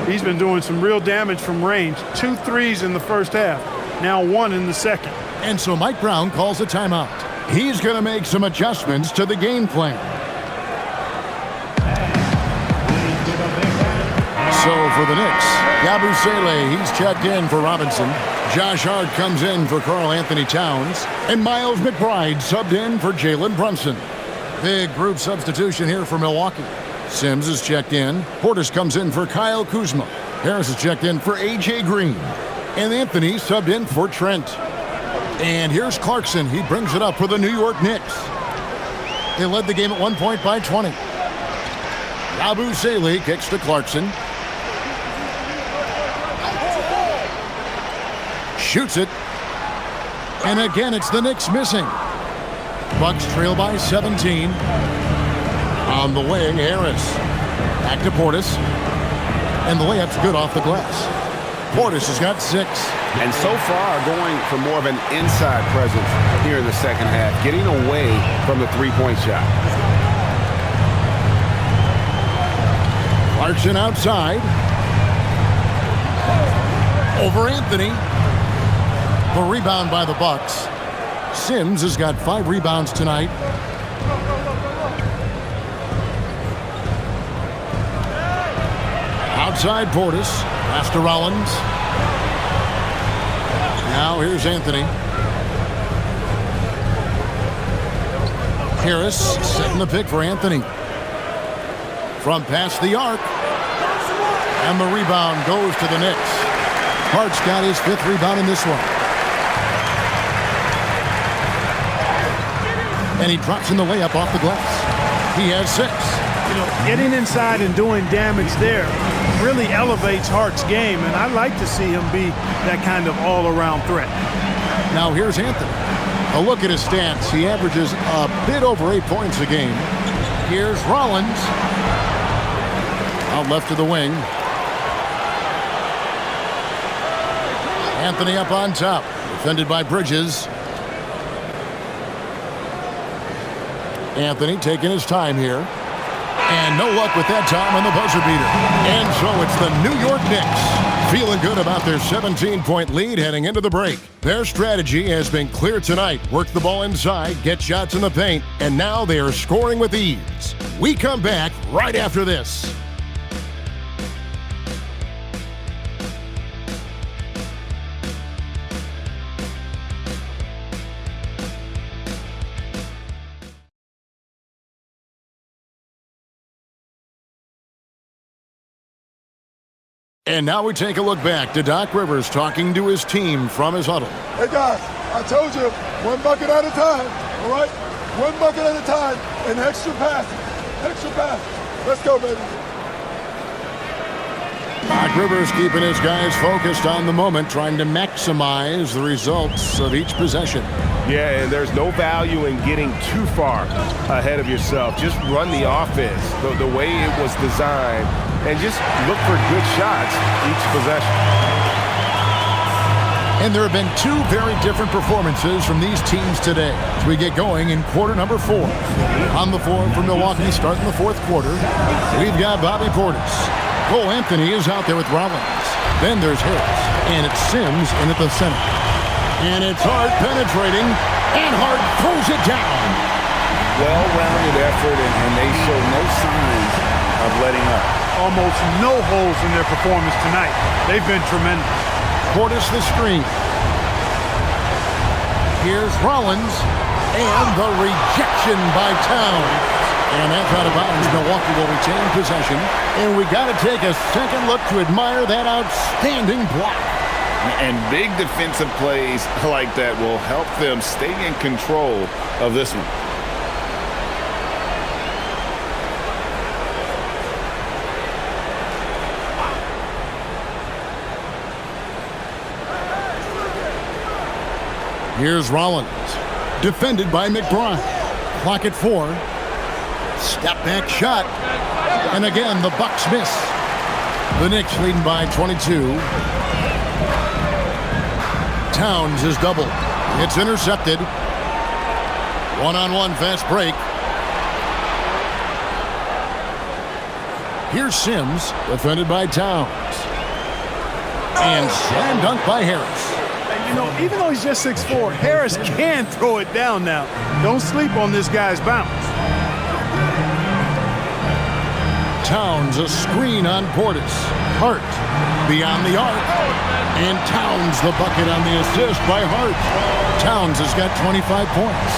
He's been doing some real damage from range. 2 threes in the first half. Now 1 in the second. And so Mike Brown calls a timeout. He's going to make some adjustments to the game plan. So for the Knicks, Yabusele, he's checked in for Robinson. Josh Hart comes in for Karl Anthony Towns. And Miles McBride subbed in for Jalen Brunson. Big group substitution here for Milwaukee. Sims is checked in. Portis comes in for Kyle Kuzma. Harris is checked in for A.J. Green. And Anthony subbed in for Trent. And here's Clarkson. He brings it up for the New York Knicks. They led the game at 1 point by 20. Yabusele kicks to Clarkson. Shoots it. And again, it's the Knicks missing. Bucks trail by 17. On the wing, Harris. Back to Portis. And the layup's good off the glass. Portis has got 6. And so far, going for more of an inside presence here in the second half, getting away from the three-point shot. Clarkson outside. Over Anthony. The rebound by the Bucks. Sims has got 5 rebounds tonight. Outside Portis. Pass to Rollins. Now here's Anthony. Harris setting the pick for Anthony. From past the arc. And the rebound goes to the Knicks. Hart's got his 5th rebound in this one. And he drops in the layup off the glass. He has 6. You know, getting inside and doing damage there really elevates Hart's game, and I like to see him be that kind of all-around threat. Now here's Anthony. A look at his stats. He averages a bit over 8 points a game. Here's Rollins. Out left to the wing. Anthony up on top. Defended by Bridges. Anthony taking his time here. And no luck with that time on the buzzer beater. And so it's the New York Knicks feeling good about their 17-point lead heading into the break. Their strategy has been clear tonight. Work the ball inside, get shots in the paint, and now they are scoring with ease. We come back right after this. And now we take a look back to Doc Rivers talking to his team from his huddle. Hey guys, I told you, 1 bucket at a time, all right? 1 bucket at a time, and extra pass. Let's go, baby. Doc Rivers keeping his guys focused on the moment, trying to maximize the results of each possession. Yeah, and there's no value in getting too far ahead of yourself. Just run the offense the way it was designed and just look for good shots each possession. And there have been 2 very different performances from these teams today as we get going in quarter number 4. On the floor for Milwaukee starting the 4th quarter, we've got Bobby Portis. Cole Anthony is out there with Rollins. Then there's Harris, and it's Sims in at the center. And it's Hart penetrating, and Hart pulls it down. Well-rounded effort, and they show no signs of letting up. almost no holes in their performance tonight. They've been tremendous. Portis the screen. Here's Rollins, and the rejection by Towns. And that's out of bounds. Milwaukee will retain possession. And we got to take a second look to admire that outstanding block. And big defensive plays like that will help them stay in control of this one. Here's Rollins, defended by McBride. Clock at 4. Step back shot. And again, the Bucks miss. The Knicks leading by 22. Towns is doubled. It's intercepted. One-on-one fast break. Here's Sims, defended by Towns. And slam dunk by Harris. You know, even though he's just 6'4", Harris can throw it down now. Don't sleep on this guy's bounce. Towns, a screen on Portis. Hart beyond the arc. And Towns the bucket on the assist by Hart. Towns has got 25 points.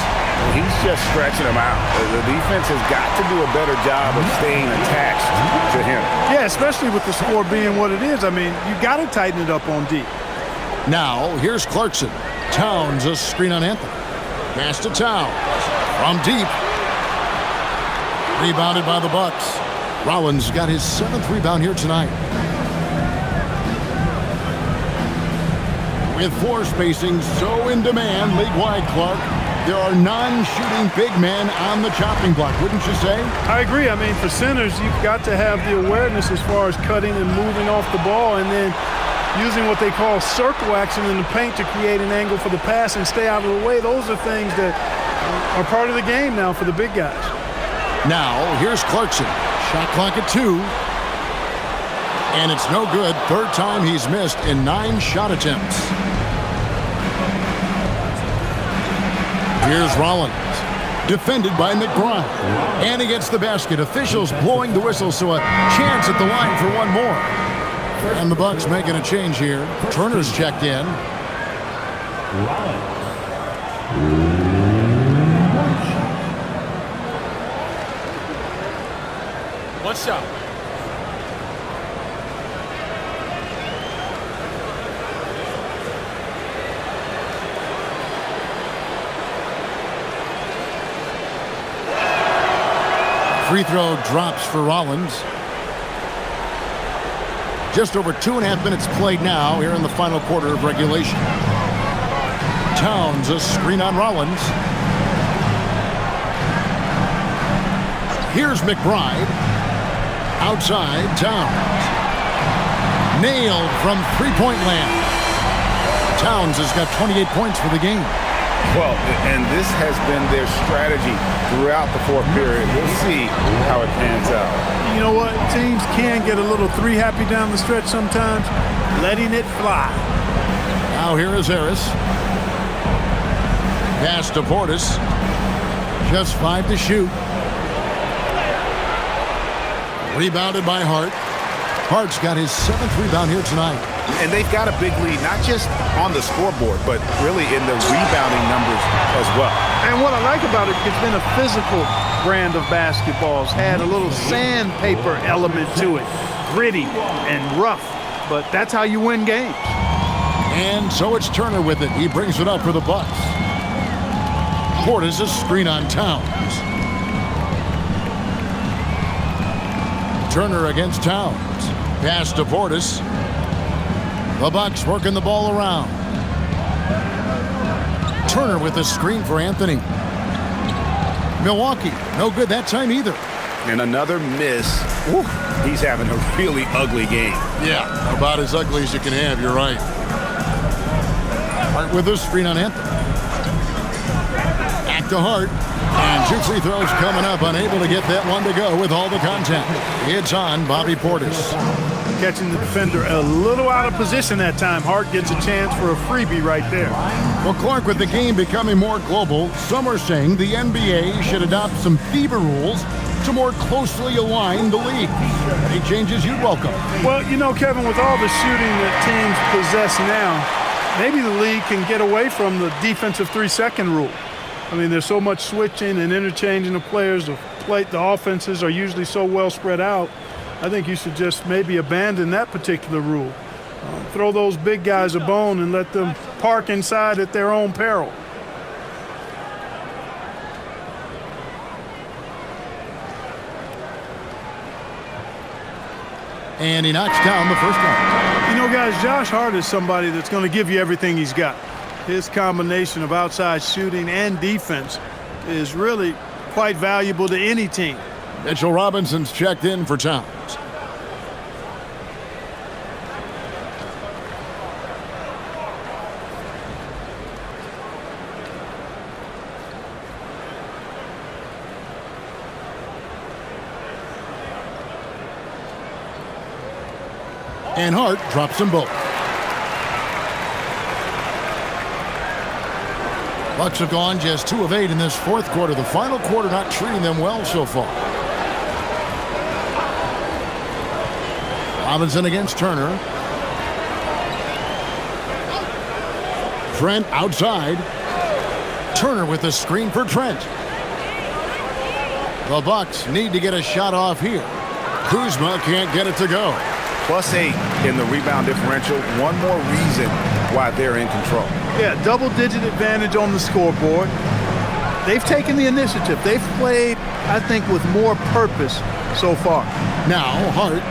He's just stretching them out. The defense has got to do a better job of staying attached to him. Yeah, especially with the score being what it is. I mean, you got to tighten it up on D. Now, here's Clarkson. Towns, a screen on Anthony. Pass to Towns. From deep. Rebounded by the Bucks. Rollins got his 7th rebound here tonight. With floor spacing so in demand league-wide, Clark, there are non-shooting big men on the chopping block, wouldn't you say? I agree. I mean, for centers, you've got to have the awareness as far as cutting and moving off the ball, and then using what they call circle action in the paint to create an angle for the pass and stay out of the way. Those are things that are part of the game now for the big guys. Now, here's Clarkson. Shot clock at 2. And it's no good. 3rd time he's missed in 9 shot attempts. Here's Rollins. Defended by McBride. And he gets the basket. Officials blowing the whistle, so a chance at the line for one more. And the Bucks making a change here. Turner's checked in. One shot. Free throw drops for Rollins. Just over 2.5 minutes played now here in the final quarter of regulation. Towns, a screen on Rollins. Here's McBride. Outside, Towns. Nailed from three-point land. Towns has got 28 points for the game. Well, and this has been their strategy throughout the 4th period. We'll see how it pans out. You know what? Teams can get a little three-happy down the stretch sometimes, letting it fly. Now here is Harris. Pass to Portis. Just 5 to shoot. Rebounded by Hart. Hart's got his 7th rebound here tonight. And they've got a big lead, not just on the scoreboard, but really in the rebounding numbers as well. And what I like about it, it's been a physical brand of basketball. It's had a little sandpaper element to it. Gritty and rough, but that's how you win games. And so it's Turner with it. He brings it up for the Bucks. Portis, a screen on Towns. Turner against Towns. Pass to Portis. The Bucks working the ball around. Turner with a screen for Anthony. Milwaukee, no good that time either. And another miss. Woo. He's having a really ugly game. Yeah, about as ugly as you can have, you're right. Hart with a screen on Anthony. Back to Hart. And 2 free throws coming up, unable to get that one to go with all the contact. It's on Bobby Portis. Catching the defender a little out of position that time. Hart gets a chance for a freebie right there. Well, Clark, with the game becoming more global, some are saying the NBA should adopt some FIBA rules to more closely align the league? Any changes you'd welcome? Well, you know, Kevin, with all the shooting that teams possess now, maybe the league can get away from the defensive 3-second rule. I mean, there's so much switching and interchanging of players. The offenses are usually so well spread out. I think you should just maybe abandon that particular rule. Throw those big guys a bone and let them park inside at their own peril. And he knocks down the first one. You know, guys, Josh Hart is somebody that's going to give you everything he's got. His combination of outside shooting and defense is really quite valuable to any team. Mitchell Robinson's checked in for Towns. And Hart drops them both. Bucks have gone just 2 of 8 in this fourth quarter. The final quarter not treating them well so far. Robinson against Turner. Trent outside. Turner with the screen for Trent. The Bucks need to get a shot off here. Kuzma can't get it to go. +8 in the rebound differential. One more reason why they're in control. Yeah, double-digit advantage on the scoreboard. They've taken the initiative. They've played, I think, with more purpose so far. Now Hart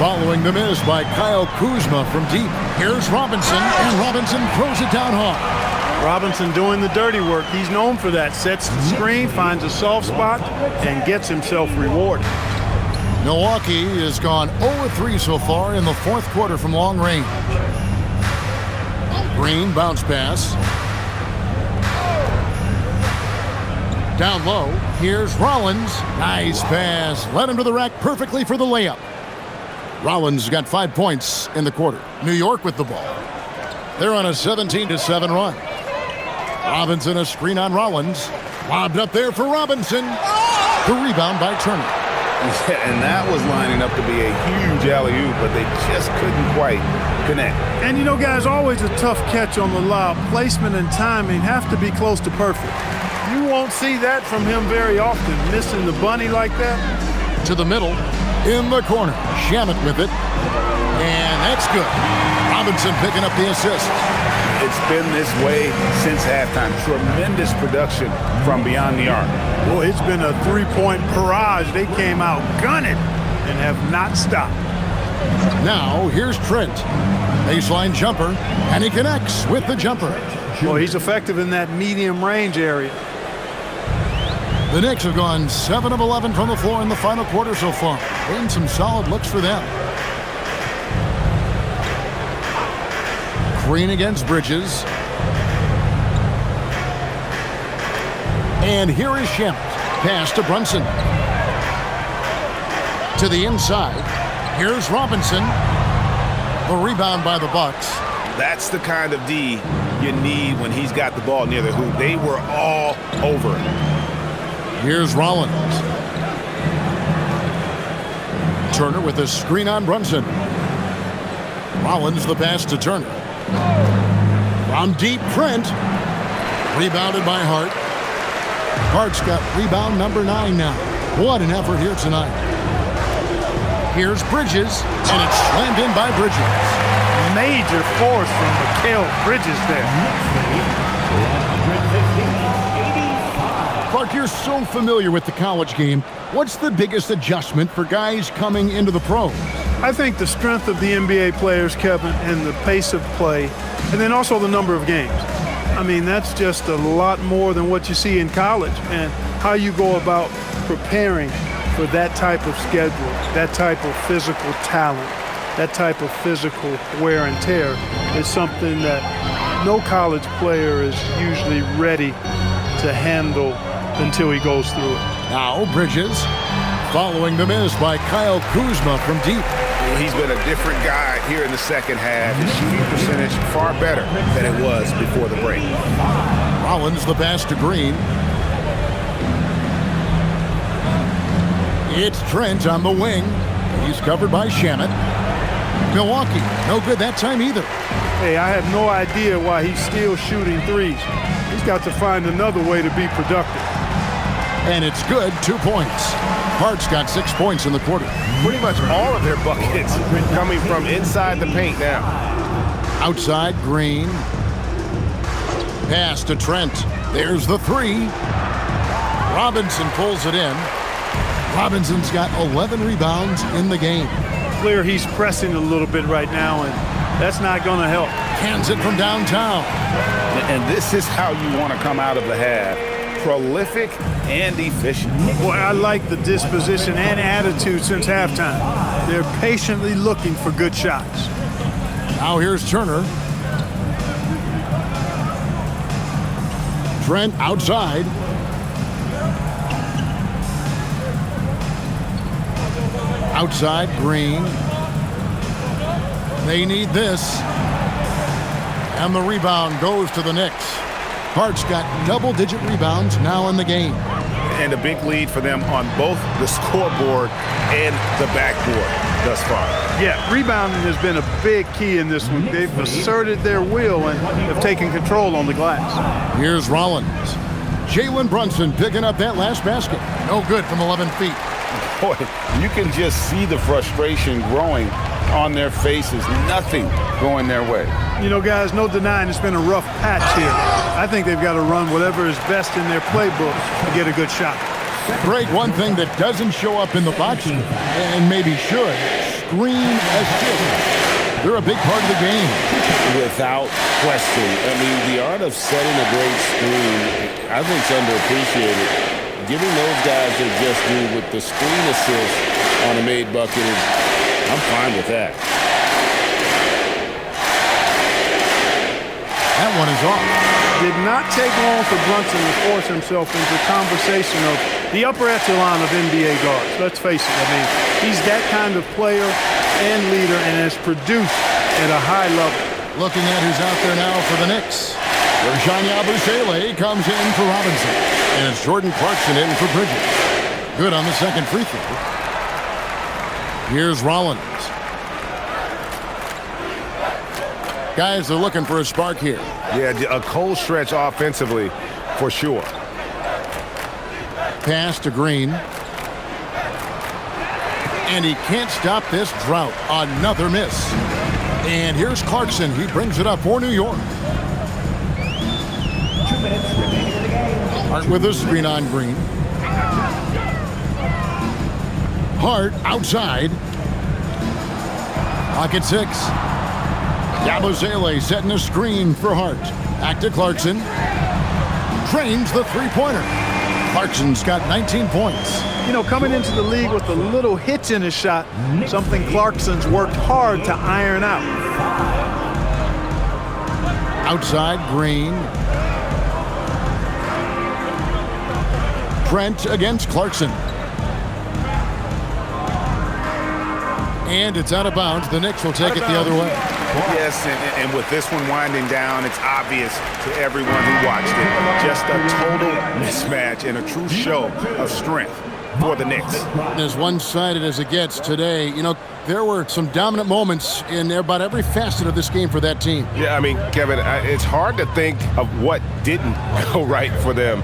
following the miss by Kyle Kuzma from deep. Here's Robinson, and Robinson throws it down hard. Robinson doing the dirty work. He's known for that. Sets the screen, finds a soft spot, and gets himself rewarded. Milwaukee has gone 0-3 so far in the fourth quarter from long range. Green bounce pass. Down low. Here's Rollins. Nice pass. Led him to the rack perfectly for the layup. Rollins got 5 points in the quarter. New York with the ball. They're on a 17-7 run. Robinson a screen on Rollins. Lobbed up there for Robinson. The rebound by Turner. Yeah, and that was lining up to be a huge alley-oop, but they just couldn't quite connect. And you know, guys, always a tough catch on the lob. Placement and timing have to be close to perfect. You won't see that from him very often, missing the bunny like that. To the middle, in the corner. Shamet with it. And that's good. Robinson picking up the assist. It's been this way since halftime. Tremendous production from beyond the arc. Boy, it's been a three-point barrage. They came out gunning and have not stopped. Now, here's Trent. Baseline jumper, and he connects with the jumper. Boy, he's effective in that medium range area. The Knicks have gone 7 of 11 from the floor in the final quarter so far. Been some solid looks for them. Green against Bridges. And here is Shamet. Pass to Brunson. To the inside. Here's Robinson. The rebound by the Bucks. That's the kind of D you need when he's got the ball near the hoop. They were all over it. Here's Rollins. Turner with a screen on Brunson. Rollins the pass to Turner. From deep, Trent. Rebounded by Hart. Hart's got rebound number 9 now. What an effort here tonight. Here's Bridges, and it's slammed in by Bridges. Major force from Mikal Bridges there. Clark, you're so familiar with the college game. What's the biggest adjustment for guys coming into the pros? I think the strength of the NBA players, Kevin, and the pace of play, and then also the number of games. I mean, that's just a lot more than what you see in college, and how you go about preparing for that type of schedule, that type of physical talent, that type of physical wear and tear is something that no college player is usually ready to handle until he goes through it. Now Bridges following the miss by Kyle Kuzma from deep. He's been a different guy here in the second half. His shooting percentage far better than it was before the break. Rollins the pass to Green. It's Trent on the wing. He's covered by Shamet. Milwaukee, no good that time either. Hey, I have no idea why he's still shooting threes. He's got to find another way to be productive. And it's good, 2 points. Hart's got 6 points in the quarter. Pretty much all of their buckets coming from inside the paint now. Outside, Green. Pass to Trent. There's the three. Robinson pulls it in. Robinson's got 11 rebounds in the game. Clear he's pressing a little bit right now, and that's not going to help. Cans it from downtown. And this is how you want to come out of the half. Prolific and efficient. Boy, I like the disposition and attitude since halftime. They're patiently looking for good shots. Now here's Turner. Trent outside. Outside, Green. They need this. And the rebound goes to the Knicks. Hart's got double-digit rebounds now in the game. And a big lead for them on both the scoreboard and the backboard thus far. Yeah, rebounding has been a big key in this one. They've asserted their will and have taken control on the glass. Here's Rollins. Jalen Brunson picking up that last basket. No good from 11 feet. Boy, you can just see the frustration growing on their faces. Nothing going their way. You know, guys, no denying it's been a rough patch here. I think they've got to run whatever is best in their playbook to get a good shot. Greg, one thing that doesn't show up in the box, and maybe should, screen assists. They're a big part of the game. Without question. I mean, the art of setting a great screen, I think it's underappreciated. Giving those guys their just due with the screen assist on a made bucket, I'm fine with that. That one is off. Did not take long for Brunson to force himself into conversation of the upper echelon of NBA guards. Let's face it, I mean, he's that kind of player and leader and has produced at a high level. Looking at who's out there now for the Knicks. Gershon Yabusele comes in for Robinson. And it's Jordan Clarkson in for Bridges. Good on the second free throw. Here's Rollins. Guys are looking for a spark here. Yeah, a cold stretch offensively for sure. Pass to Green. And he can't stop this drought. Another miss. And here's Clarkson. He brings it up for New York. Hart with a screen on Green. Hart outside. Pocket 6. Yabusele setting a screen for Hart. Back to Clarkson. Trains the three-pointer. Clarkson's got 19 points. You know, coming into the league with a little hitch in his shot, something Clarkson's worked hard to iron out. Outside, Green. Trent against Clarkson. And it's out of bounds. The Knicks will take it the other way. Yes, and with this one winding down, it's obvious to everyone who watched it. Just a total mismatch and a true show of strength for the Knicks. As one-sided as it gets today, you know, there were some dominant moments in about every facet of this game for that team. Yeah, I mean, Kevin, it's hard to think of what didn't go right for them.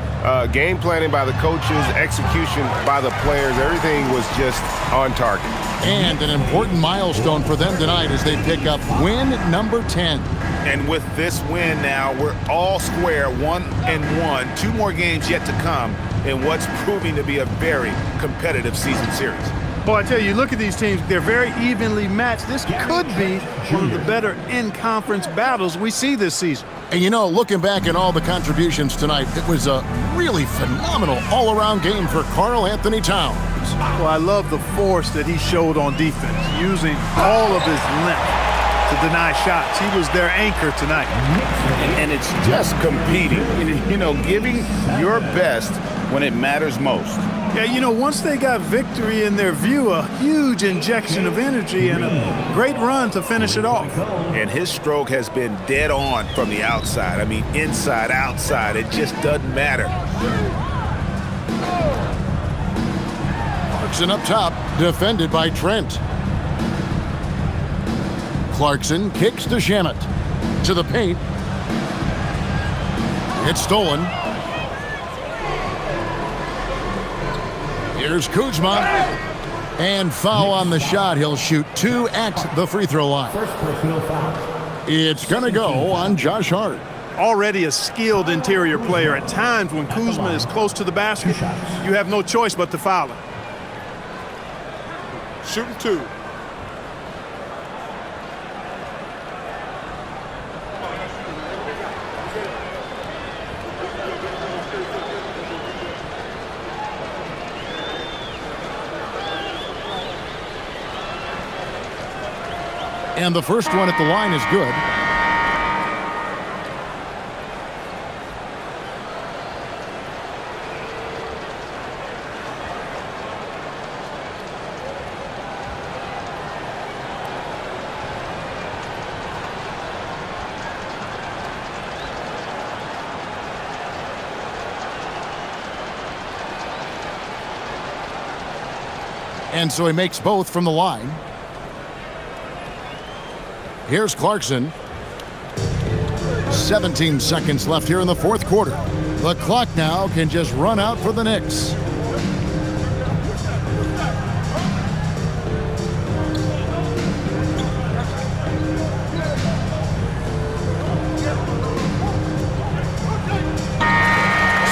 Game planning by the coaches, execution by the players, everything was just on target. And an important milestone for them tonight as they pick up win number 10. And with this win now, we're all square, 1-1. 2 more games yet to come in what's proving to be a very competitive season series. Well, I tell you, look at these teams. They're very evenly matched. This could be one of the better in-conference battles we see this season. And, you know, looking back at all the contributions tonight, it was a really phenomenal all-around game for Karl Anthony Towns. Well, I love the force that he showed on defense, using all of his length to deny shots. He was their anchor tonight. And it's just competing, you know, giving your best when it matters most. Yeah, you know, once they got victory in their view, a huge injection of energy and a great run to finish it off. And his stroke has been dead on from the outside. I mean, inside, outside, it just doesn't matter. Clarkson up top, defended by Trent. Clarkson kicks to Shamet. To the paint. It's stolen. Here's Kuzma. And foul on the shot. He'll shoot 2 at the free throw line. It's going to go on Josh Hart. Already a skilled interior player. At times when Kuzma is close to the basket, you have no choice but to foul him. Shooting 2. And the first one at the line is good. And so he makes both from the line. Here's Clarkson. 17 seconds left here in the fourth quarter. The clock now can just run out for the Knicks.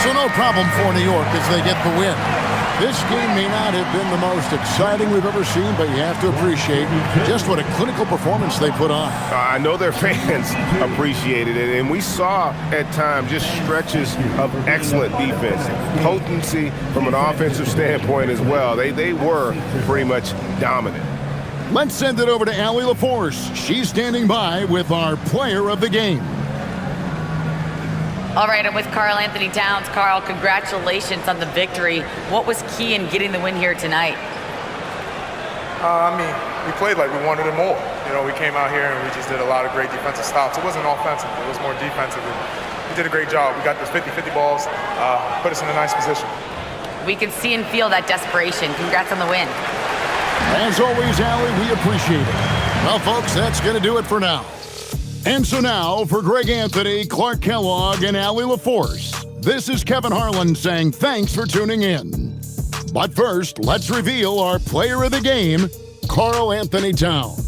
So no problem for New York as they get the win. This game may not have been the most exciting we've ever seen, but you have to appreciate just what a clinical performance they put on. I know their fans appreciated it, and we saw at times just stretches of excellent defense, potency from an offensive standpoint as well. They were pretty much dominant. Let's send it over to Allie LaForce. She's standing by with our player of the game. All right, I'm with Karl Anthony Towns. Karl, congratulations on the victory. What was key in getting the win here tonight? We played like we wanted it more. We came out here and we just did a lot of great defensive stops. It wasn't offensive, it was more defensive. We did a great job. We got those 50-50 balls, put us in a nice position. We can see and feel that desperation. Congrats on the win. As always, Allie, we appreciate it. Well, folks, that's going to do it for now. And so now, for Greg Anthony, Clark Kellogg, and Allie LaForce, this is Kevin Harlan saying thanks for tuning in. But first, let's reveal our player of the game, Karl Anthony Towns.